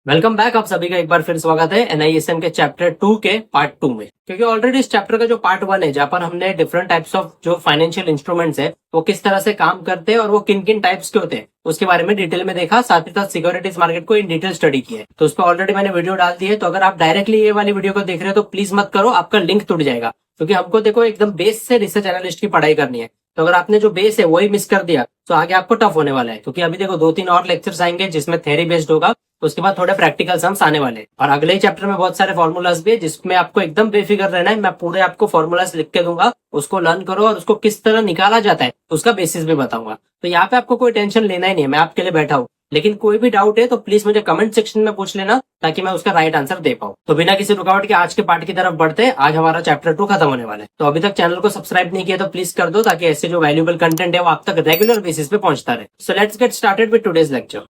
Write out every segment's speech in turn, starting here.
Welcome back. आप सभी का एक बार फिर स्वागत है एनआईएसएम के चैप्टर 2 के पार्ट 2 में। क्योंकि ऑलरेडी इस चैप्टर का जो पार्ट 1 है, जहां पर हमने डिफरेंट टाइप्स ऑफ जो फाइनेंशियल इंस्ट्रूमेंट्स है वो किस तरह से काम करते हैं और वो किन किन टाइप्स के होते हैं उसके बारे में डिटेल में देखा, साथ ही साथ सिक्योरिटीज मार्केट को इन डिटेल स्टडी किया है। तो उस पर ऑलरेडी मैंने वीडियो डाल दी है। तो अगर आप डायरेक्टली ये वाली वीडियो को देख रहे हो तो प्लीज मत करो, आपका लिंक टूट जाएगा। क्योंकि हमको देखो एकदम बेस से रिसर्च एनालिस्ट की पढ़ाई करनी है। तो अगर आपने जो बेस है वही मिस कर दिया तो आगे आपको टफ होने वाला है। क्योंकि अभी देखो 2-3 और लेक्चर्स आएंगे जिसमें थ्योरी बेस्ड होगा, उसके बाद थोड़े प्रैक्टिकल सम्स आने वाले हैं। और अगले ही चैप्टर में बहुत सारे फॉर्मूलाज भी है जिसमें आपको एकदम बेफिक्र रहना है। मैं पूरे आपको फॉर्मूलाज लिख के दूंगा, उसको लर्न करो और उसको किस तरह निकाला जाता है उसका बेसिस भी बताऊंगा। तो यहाँ पे आपको कोई टेंशन लेना ही नहीं है, मैं आपके लिए बैठा हूँ। लेकिन कोई भी डाउट है तो प्लीज मुझे कमेंट सेक्शन में पूछ लेना ताकि मैं उसका राइट आंसर दे पाऊँ। तो बिना किसी रुकावट के आज के पार्ट की तरफ बढ़ते हैं। आज हमारा चैप्टर 2 खत्म होने वाला है। तो अभी तक चैनल को सब्सक्राइब नहीं किया तो प्लीज कर दो ताकि ऐसे जो वैल्यूएबल कंटेंट है वो आप तक रेगुलर बेसिस पे पहुंचता रहे। So let's get started with today's lecture.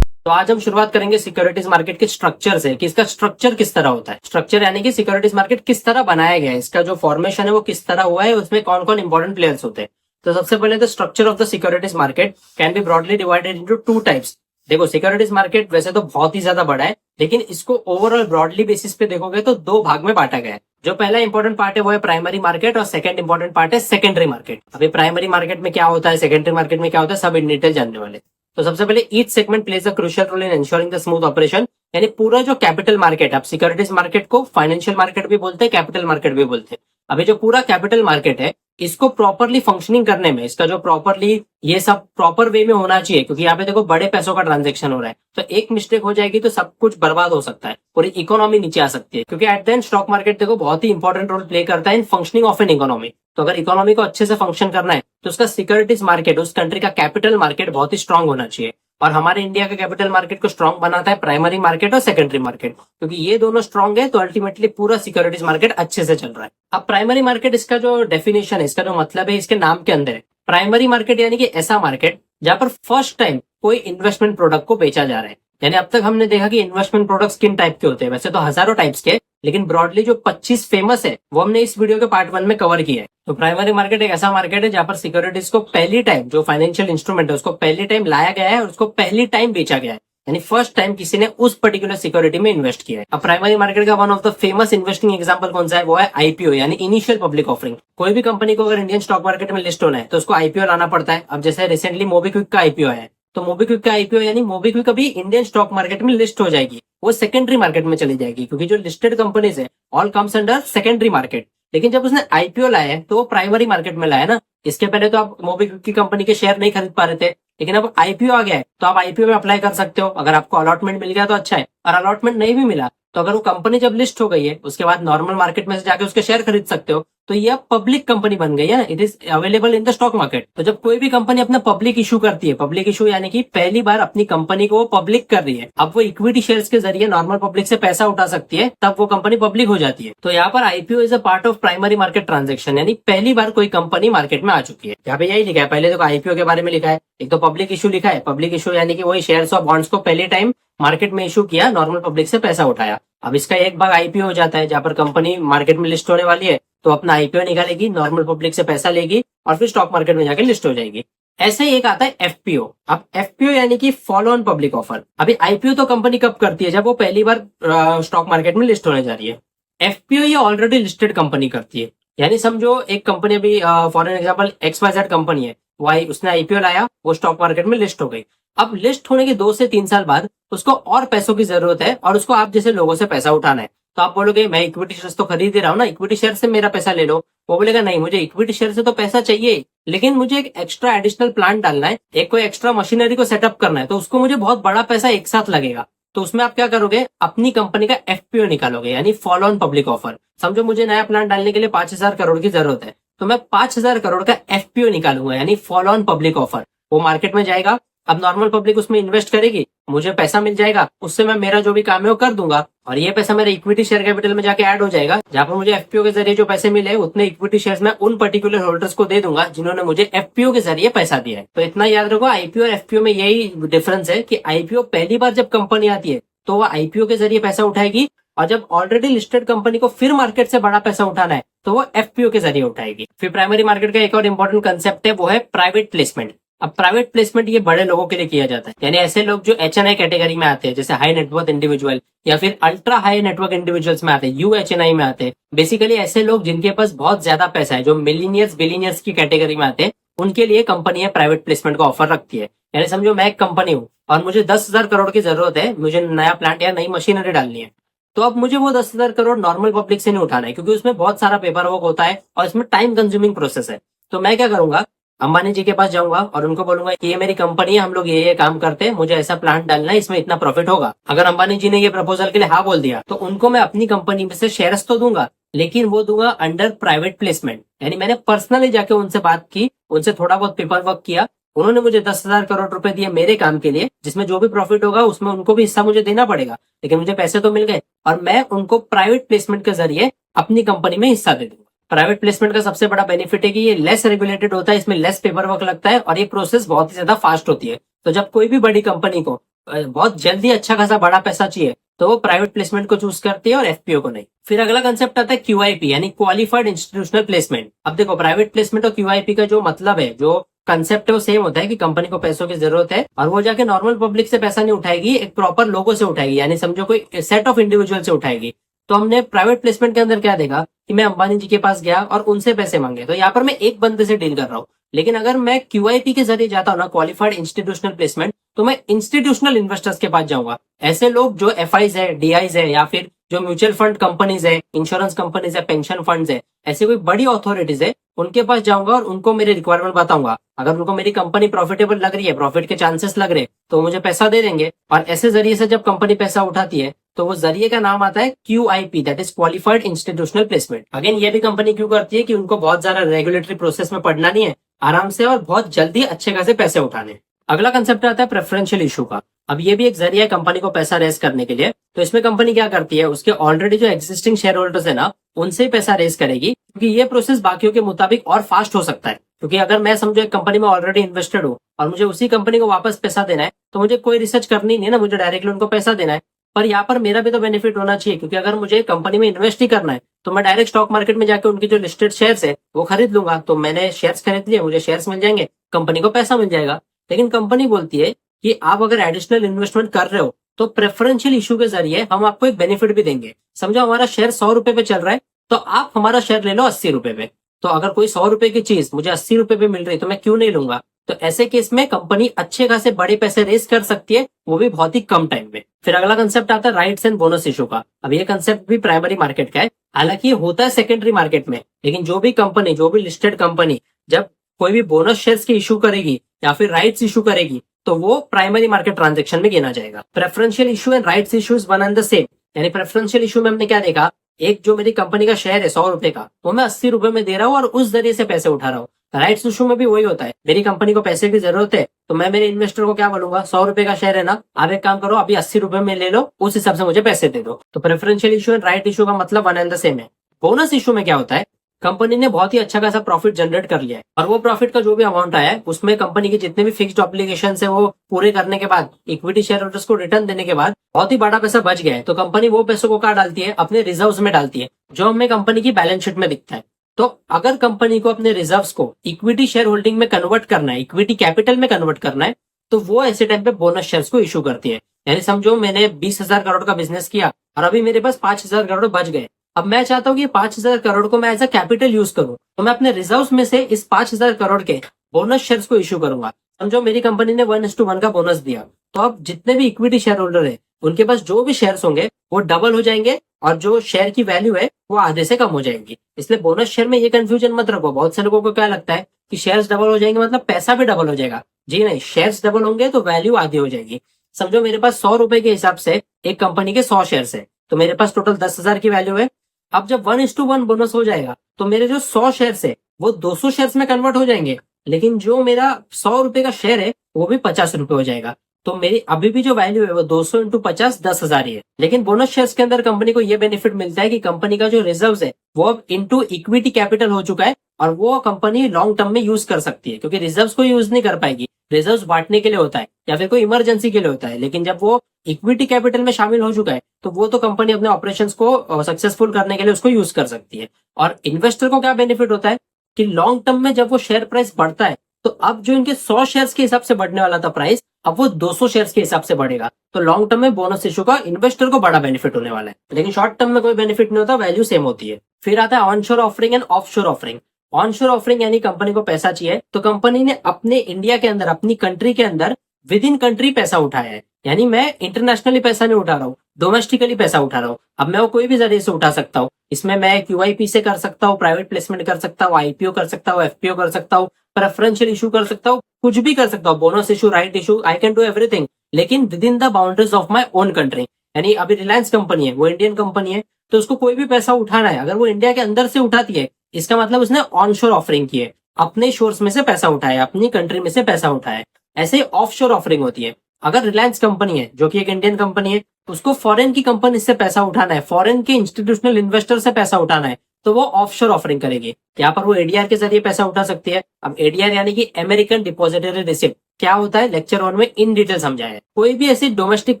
तो आज हम शुरुआत करेंगे सिक्योरिटीज मार्केट के स्ट्रक्चर से कि इसका स्ट्रक्चर किस तरह होता है। स्ट्रक्चर यानी कि सिक्योरिटीज मार्केट किस तरह बनाया गया है, इसका जो फॉर्मेशन है वो किस तरह हुआ है, उसमें कौन कौन इंपॉर्टेंट प्लेयर्स होते हैं। तो सबसे पहले the structure of the securities market can be broadly divided into 2 types. देखो सिक्योरिटीज मार्केट वैसे तो बहुत ही ज्यादा बड़ा है, लेकिन इसको ओवरऑल ब्रॉडली बेसिस पे देखोगे तो 2 भाग में बांटा गया है। जो पहला इंपॉर्टेंट पार्ट है वो है प्राइमरी मार्केट और सेकंड इंपॉर्टेंट पार्ट है सेकेंडरी मार्केट। अभी प्राइमरी मार्केट में क्या होता है, सेकेंडरी मार्केट में क्या होता है, सब इन डिटेल जानने वाले। तो सबसे पहले each segment plays a crucial role in ensuring the smooth operation. यानी पूरा जो कैपिटल मार्केट, आप सिक्योरिटीज मार्केट को फाइनेंशियल मार्केट भी बोलते हैं, कैपिटल मार्केट भी बोलते हैं। अभी जो पूरा कैपिटल मार्केट है इसको प्रॉपरली फंक्शनिंग करने में, इसका जो प्रॉपरली ये सब प्रॉपर वे में होना चाहिए। क्योंकि यहाँ पे देखो बड़े पैसों का ट्रांजेक्शन हो रहा है, तो एक मिस्टेक हो जाएगी तो सब कुछ बर्बाद हो सकता है, पूरी इकोनॉमी नीचे आ सकती है। क्योंकि at the end stock market देखो बहुत ही इंपॉर्टेंट रोल प्ले करता है इन फंक्शनिंग ऑफ एन इकोनॉमी। तो अगर इकोनॉमी को अच्छे से फंक्शन करना है तो उसका सिक्योरिटीज मार्केट, उस कंट्री का कैपिटल मार्केट बहुत ही स्ट्रांग होना चाहिए। और हमारे इंडिया के कैपिटल मार्केट को स्ट्रांग बनाता है प्राइमरी मार्केट और सेकेंडरी मार्केट। क्योंकि ये दोनों स्ट्रांग है तो अल्टीमेटली पूरा सिक्योरिटीज मार्केट अच्छे से चल रहा है। अब प्राइमरी मार्केट, इसका जो डेफिनेशन है, इसका जो मतलब है, इसके नाम के अंदर है। प्राइमरी मार्केट यानी कि ऐसा मार्केट जहां पर फर्स्ट टाइम कोई इन्वेस्टमेंट प्रोडक्ट को बेचा जा रहा है। यानी अब तक हमने देखा कि इन्वेस्टमेंट प्रोडक्ट्स किन टाइप के होते हैं, वैसे तो हजारों टाइप्स के, लेकिन ब्रॉडली जो 25 फेमस है वो हमने इस वीडियो के पार्ट 1 में कवर किया है। तो प्राइमरी मार्केट एक ऐसा मार्केट है जहां पर सिक्योरिटीज को पहली टाइम, जो फाइनेंशियल इंस्ट्रूमेंट है उसको पहली टाइम लाया गया है और उसको पहली टाइम बेचा गया है। यानी फर्स्ट टाइम किसी ने उस पर्टिकुलर सिक्योरिटी में इन्वेस्ट किया है। अब प्राइमरी मार्केट का one of the famous investing example कौन सा है, वो है आईपीओ यानी इनिशियल पब्लिक ऑफरिंग। कोई भी कंपनी को अगर इंडियन स्टॉक मार्केट में लिस्ट होना है तो उसको आईपीओ लाना पड़ता है। अब जैसे रिसेंटली मोबीक्विक का आईपीओ है, तो मोबीक्विक का आईपीओ यानी मोबीक्विक अभी इंडियन स्टॉक मार्केट में लिस्ट हो जाएगी, वो सेकेंडरी मार्केट में चली जाएगी। क्योंकि जो लिस्टेड कंपनीज है all comes under secondary market. लेकिन जब उसने आईपीओ लाया है तो वो प्राइमरी मार्केट में लाया ना। इसके पहले तो आप मोबीक्विक की कंपनी के शेयर नहीं खरीद पा रहे थे, लेकिन अब आईपीओ आ गया है तो आप आईपीओ में अप्लाई कर सकते हो। अगर आपको अलॉटमेंट मिल गया तो अच्छा है, और अलॉटमेंट नहीं भी मिला तो अगर वो कंपनी जब लिस्ट हो गई है उसके बाद नॉर्मल मार्केट में से जाके उसके शेयर खरीद सकते हो। तो ये अब पब्लिक कंपनी बन गई है ना, it is available in the stock market. तो जब कोई भी कंपनी अपना पब्लिक इशू करती है, पब्लिक इशू यानी कि पहली बार अपनी कंपनी को वो पब्लिक कर रही है, अब वो इक्विटी शेयर्स के जरिए नॉर्मल पब्लिक से पैसा उठा सकती है, तब वो कंपनी पब्लिक हो जाती है। तो यहाँ पर IPO is a part of primary market transaction, यानी पहली बार कोई कंपनी मार्केट में आ चुकी है। यहाँ पे यही लिखा है, पहले तो आईपीओ के बारे में लिखा है, एक तो पब्लिक इशू लिखा है। पब्लिक इशू यानी कि वही शेयर्स और बॉन्ड्स को पहले टाइम मार्केट में इशू किया, नॉर्मल पब्लिक से पैसा उठाया। अब इसका एक भाग आईपीओ हो जाता है, जहां पर कंपनी मार्केट में लिस्ट होने वाली है तो अपना आईपीओ निकालेगी, नॉर्मल पब्लिक से पैसा लेगी और फिर स्टॉक मार्केट में जाकर लिस्ट हो जाएगी। ऐसे ही एक आता है एफपीओ। अब एफपीओ यानी कि फॉलो ऑन पब्लिक ऑफर। अभी आईपीओ तो कंपनी कब करती है, जब वो पहली बार स्टॉक मार्केट में लिस्ट होने जा रही है। एफपीओ ये ऑलरेडी लिस्टेड कंपनी करती है। यानी समझो एक कंपनी, अभी फॉर एग्जाम्पल XYZ कंपनी है, उसने आईपीओ लाया, वो स्टॉक मार्केट में लिस्ट हो गई। अब लिस्ट होने के 2 से 3 साल बाद उसको और पैसों की जरूरत है और उसको आप जैसे लोगों से पैसा उठाना है। तो आप बोलोगे मैं इक्विटी शेयर्स तो खरीद ही रहा हूँ ना, इक्विटी शेयर से मेरा पैसा ले लो। वो बोलेगा नहीं, मुझे इक्विटी शेयर से तो पैसा चाहिए, लेकिन मुझे एक एक्स्ट्रा एडिशनल प्लान डालना है, एक कोई एक्स्ट्रा मशीनरी को सेटअप करना है, तो उसको मुझे बहुत बड़ा पैसा एक साथ लगेगा। तो उसमें आप क्या करोगे, अपनी कंपनी का एफपीओ निकालोगे, यानी फॉलो ऑन पब्लिक ऑफर। समझो मुझे नया प्लान डालने के लिए 5,000 करोड़ की जरूरत है, तो मैं 5,000 करोड़ का एफपीओ निकालूंगा, यानी फॉलो ऑन पब्लिक ऑफर। वो मार्केट में जाएगा, अब नॉर्मल पब्लिक उसमें इन्वेस्ट करेगी, मुझे पैसा मिल जाएगा, उससे मैं मेरा जो भी काम है वो कर दूंगा और ये पैसा मेरे इक्विटी शेयर कैपिटल में जाके ऐड हो जाएगा। जहां पर मुझे एफपीओ के जरिए जो पैसे मिले उतने इक्विटी शेयर्स में उन पर्टिकुलर होल्डर्स को दे दूंगा जिन्होंने मुझे एफपीओ के जरिए पैसा दिया है। तो इतना याद रखो, आईपीओ और एफपीओ में यही डिफरेंस है कि आईपीओ पहली बार जब कंपनी आती है तो वो आईपीओ के जरिए पैसा उठाएगी, और जब ऑलरेडी लिस्टेड कंपनी को फिर मार्केट से बड़ा पैसा उठाना है तो वो एफपीओ के जरिए उठाएगी। फिर प्राइमरी मार्केट का एक और इंपॉर्टेंट कंसेप्ट है, वो है प्राइवेट प्लेसमेंट। अब प्राइवेट प्लेसमेंट ये बड़े लोगों के लिए किया जाता है, यानी ऐसे लोग जो HNI कैटेगरी में आते हैं, जैसे हाई नेटवर्थ इंडिविजुअल या फिर अल्ट्रा हाई नेटवर्क इंडिविजुअल्स में आते हैं, UHNI में आते हैं। बेसिकली ऐसे लोग जिनके पास बहुत ज्यादा पैसा है, जो मिलीनियर्स बिलीनियर्स की कैटेगरी में आते हैं, उनके लिए कंपनियां प्राइवेट प्लेसमेंट का ऑफर रखती है। यानी समझो मैं एक कंपनी हूँ और मुझे 10,000 करोड़ की जरूरत है, मुझे नया प्लांट या नई मशीनरी डालनी है। तो अब मुझे वो 10,000 करोड़ नॉर्मल पब्लिक से नहीं उठाना है, क्योंकि उसमें बहुत सारा पेपर वर्क होता है और इसमें टाइम कंज्यूमिंग प्रोसेस है। तो मैं क्या करूंगा, अंबानी जी के पास जाऊंगा और उनको बोलूंगा कि ये मेरी कंपनी है, हम लोग ये काम करते हैं, मुझे ऐसा प्लांट डालना है, इसमें इतना प्रॉफिट होगा। अगर अंबानी जी ने ये प्रपोजल के लिए हाँ बोल दिया तो उनको मैं अपनी कंपनी में से शेयर्स तो दूंगा, लेकिन वो दूंगा अंडर प्राइवेट प्लेसमेंट। यानी मैंने पर्सनली जाके उनसे बात की, उनसे थोड़ा बहुत पेपर वर्क किया, उन्होंने मुझे 10,000 करोड़ रुपए दिए मेरे काम के लिए, जिसमें जो भी प्रॉफिट होगा उसमें उनको भी हिस्सा मुझे देना पड़ेगा, लेकिन मुझे पैसे तो मिल गए और मैं उनको प्राइवेट प्लेसमेंट के जरिए अपनी कंपनी में हिस्सा दे दूंगा। प्राइवेट प्लेसमेंट का सबसे बड़ा बेनिफिट है कि ये लेस रेगुलेटेड होता है, इसमें लेस पेपर वर्क लगता है और ये प्रोसेस बहुत ही ज्यादा फास्ट होती है। तो जब कोई भी बड़ी कंपनी को बहुत जल्दी अच्छा खासा बड़ा पैसा चाहिए तो वो प्राइवेट प्लेसमेंट को चूज करती है और FPO को नहीं। फिर अगला कंसेप्ट आता है QIP, यानी क्वालिफाइड इंस्टीट्यूशनल प्लेसमेंट। अब देखो प्राइवेट प्लेसमेंट और QIP का जो मतलब है, जो कंसेप्ट है वो सेम होता है कि कंपनी को पैसों की जरूरत है और वो जाके नॉर्मल पब्लिक से पैसा नहीं उठाएगी, एक प्रॉपर लोगों से उठाएगी, यानी समझो कोई सेट ऑफ इंडिविजुअल से उठाएगी। तो हमने प्राइवेट प्लेसमेंट के अंदर क्या देखा कि मैं अंबानी जी के पास गया और उनसे पैसे मांगे, तो यहाँ पर मैं एक बंदे से डील कर रहा हूँ। लेकिन अगर मैं QIP के जरिए जाता हूँ ना, क्वालिफाइड इंस्टीट्यूशनल प्लेसमेंट, तो मैं इंस्टीट्यूशनल इन्वेस्टर्स के पास जाऊंगा। ऐसे लोग जो FIs है, DIs है, या फिर जो म्यूचुअल फंड कंपनीज है, इंश्योरेंस कंपनीज है, पेंशन फंड्स है, ऐसे कोई बड़ी अथॉरिटीज है, उनके पास जाऊंगा और उनको मेरे रिक्वायरमेंट बताऊंगा। अगर उनको मेरी कंपनी प्रॉफिटेबल लग रही है, प्रॉफिट के चांसेस लग रहे हैं, तो मुझे पैसा दे देंगे। और ऐसे जरिए से जब कंपनी पैसा उठाती है तो वो जरिए का नाम आता है QIP, that is qualified institutional placement. Again ये भी कंपनी क्यों करती है कि उनको बहुत ज्यादा रेगुलेटरी प्रोसेस में पड़ना नहीं है, आराम से और बहुत जल्दी अच्छे खासे पैसे उठाने। अगला कंसेप्ट आता है प्रेफरेंशियल इशू का। अब ये भी एक जरिया है कंपनी को पैसा रेज करने के लिए। तो इसमें कंपनी क्या करती है, उसके ऑलरेडी जो एग्जिस्टिंग शेयर होल्डर्स है ना, उनसे ही पैसा रेज करेगी, क्योंकि ये प्रोसेस बाकियों के मुताबिक और फास्ट हो सकता है। क्योंकि अगर मैं समझो एक कंपनी में ऑलरेडी इन्वेस्टेड हूँ और मुझे उसी कंपनी को वापस पैसा देना है, तो मुझे कोई रिसर्च करनी नहीं है ना, मुझे डायरेक्टली उनको पैसा देना है। पर यहाँ पर मेरा भी तो बेनिफिट होना चाहिए, क्योंकि अगर मुझे कंपनी में इन्वेस्ट ही करना है तो मैं डायरेक्ट स्टॉक मार्केट में जाकर उनकी जो लिस्टेड शेयर्स है वो खरीद लूंगा। तो मैंने शेयर्स खरीद लिए, मुझे शेयर्स मिल जाएंगे, कंपनी को पैसा मिल जाएगा। लेकिन कंपनी बोलती है कि आप अगर एडिशनल इन्वेस्टमेंट कर रहे हो तो प्रेफरेंशियल इशू के जरिए हम आपको एक बेनिफिट भी देंगे। समझो हमारा शेयर 100 रुपए पे चल रहा है, तो आप हमारा शेयर ले लो 80 रुपए पे। तो अगर कोई 100 रुपए की चीज मुझे 80 रुपए पे मिल रही है तो मैं क्यों नहीं लूंगा। तो ऐसे केस में कंपनी अच्छे खासे बड़े पैसे रेस कर सकती है, वो भी बहुत ही कम टाइम में। फिर अगला कंसेप्ट आता है राइट्स एंड बोनस इशू का। अब ये कंसेप्ट भी प्राइमरी मार्केट का है, हालांकि ये होता है सेकेंडरी मार्केट में। लेकिन जो भी कंपनी, जो भी लिस्टेड कंपनी जब कोई भी बोनस शेयर्स की इशू करेगी या फिर राइट्स इशू करेगी तो वो प्राइमरी मार्केट ट्रांजेक्शन में गिना जाएगा। Preferential issue and rights issues one and the same. यानी प्रेफरेंशियल इशू में हमने क्या देखा, एक जो मेरी कंपनी का शेयर है 100 रुपए का, वो मैं 80 रुपए में दे रहा हूँ और उस जरिए से पैसे उठा रहा हूँ। राइट्स इशू में भी वही होता है, मेरी कंपनी को पैसे की जरूरत है तो मैं मेरे इन्वेस्टर को क्या बोलूंगा, 100 रुपए का शेयर है ना, आप एक काम करो अभी 80 रुपए में ले लो, उस हिसाब से मुझे पैसे दे दो। तो preferential issue and right issue का मतलब वन एंड द सेम है। बोनस इशू में क्या होता है, कंपनी ने बहुत ही अच्छा खासा प्रॉफिट जनरेट कर लिया है और वो प्रॉफिट का जो भी अमाउंट आया है उसमें कंपनी के जितने भी फिक्स्ड ऑब्लिगेशन है वो पूरे करने के बाद, इक्विटी शेयर होल्डर्स को रिटर्न देने के बाद बहुत ही बड़ा पैसा बच गया है। तो कंपनी वो पैसों को कहाँ डालती है, अपने रिजर्व्स में डालती है, जो हमें कंपनी की बैलेंस शीट में दिखता है। तो अगर कंपनी को अपने रिजर्व्स को इक्विटी शेयर होल्डिंग में कन्वर्ट करना है, इक्विटी कैपिटल में कन्वर्ट करना है, तो वो ऐसे टाइम पे बोनस शेयर्स को इशू करती है। यानी समझो मैंने 20,000 करोड़ का बिजनेस किया और अभी मेरे पास 5,000 करोड़ बच गए। अब मैं चाहता हूँ कि 5,000 करोड़ को मैं एज अ कैपिटल यूज करूँ, तो मैं अपने रिजर्व्स में से इस 5,000 करोड़ के बोनस शेयर्स को इशू करूंगा। समझो मेरी कंपनी ने 1:1 का बोनस दिया, तो अब जितने भी इक्विटी शेयर होल्डर है उनके पास जो भी शेयर्स होंगे वो डबल हो जाएंगे और जो शेयर की वैल्यू है वो आधे से कम हो जाएगी। इसलिए बोनस शेयर में ये कंफ्यूजन मत रखो। बहुत से लोगों को क्या लगता है कि शेयर्स डबल हो जाएंगे मतलब पैसा भी डबल हो जाएगा। जी नहीं, शेयर्स डबल होंगे तो वैल्यू आधी हो जाएगी। समझो मेरे पास 100 रुपए के हिसाब से एक कंपनी के 100 शेयर्स है, तो मेरे पास टोटल 10,000 की वैल्यू है। अब जब 1:1 बोनस हो जाएगा तो मेरे जो 100 शेयर्स है वो 200 शेयर्स में कन्वर्ट हो जाएंगे, लेकिन जो मेरा 100 रुपए का शेयर है वो भी 50 रुपए हो जाएगा। तो मेरी अभी भी जो वैल्यू है वो 200 इंटू 50 10,000 ही है। लेकिन बोनस शेयर्स के अंदर कंपनी को ये बेनिफिट मिलता है कि कंपनी का जो रिजर्व्स है वो अब इंटू इक्विटी कैपिटल हो चुका है और वो कंपनी लॉन्ग टर्म में यूज कर सकती है, क्योंकि रिजर्व्स को यूज नहीं कर पाएगी। रिजर्व्स बांटने के लिए होता है या फिर कोई इमरजेंसी के लिए होता है, लेकिन जब वो इक्विटी कैपिटल में शामिल हो चुका है तो वो तो कंपनी अपने ऑपरेशंस को सक्सेसफुल करने के लिए उसको यूज कर सकती है। और इन्वेस्टर को क्या बेनिफिट होता है कि लॉन्ग टर्म में जब वो शेयर प्राइस बढ़ता है तो अब जो इनके 100 शेयर्स के हिसाब से बढ़ने वाला था प्राइस, अब वो 200 शेयर्स के हिसाब से बढ़ेगा। तो लॉन्ग टर्म में बोनस इशू का इन्वेस्टर को बड़ा बेनिफिट होने वाला है, लेकिन शॉर्ट टर्म में कोई बेनिफिट नहीं होता, वैल्यू सेम होती है। फिर आता है onshore offering and offshore offering. Onshore offering यानी कंपनी को पैसा चाहिए, तो कंपनी ने अपने इंडिया के अंदर, अपनी कंट्री के अंदर विद इन कंट्री पैसा उठाया है। यानी मैं इंटरनेशनली पैसा नहीं उठा रहा हूँ, डोमेस्टिकली पैसा उठा रहा हूँ। अब मैं वो कोई भी जरिए से उठा सकता हूँ। इसमें मैं QIP से कर सकता हूँ, प्राइवेट प्लेसमेंट कर सकता हूँ, IPO कर सकता हूँ, FPO कर सकता हूँ, प्रेफरेंशियल इशू कर सकता हूँ, कुछ भी कर सकता हूँ, bonus issue, right issue, I can do everything, लेकिन within the boundaries of my own country. यानी अभी रिलायंस कंपनी है, वो इंडियन कंपनी है, तो उसको कोई भी पैसा उठाना है, अगर वो इंडिया के अंदर से उठाती है, इसका मतलब उसने ऑनशोर ऑफरिंग की है, अपने शोर्स में से पैसा उठाया, अपनी कंट्री में से पैसा उठाया। ऐसे ही ऑफशोर ऑफरिंग होती है। अगर रिलायंस कंपनी है, जो कि एक इंडियन कंपनी है, उसको फॉरेन की कंपनी से पैसा उठाना है, फॉरेन के इंस्टीट्यूशनल इन्वेस्टर से पैसा उठाना है, तो वो ऑफशोर ऑफरिंग करेगी। यहाँ पर वो ADR के जरिए पैसा उठा सकती है। अब ADR यानी कि अमेरिकन डिपॉजिटरी रिसिप्ट क्या होता है, लेक्चर 1 में इन डिटेल समझा है। कोई भी ऐसी डोमेस्टिक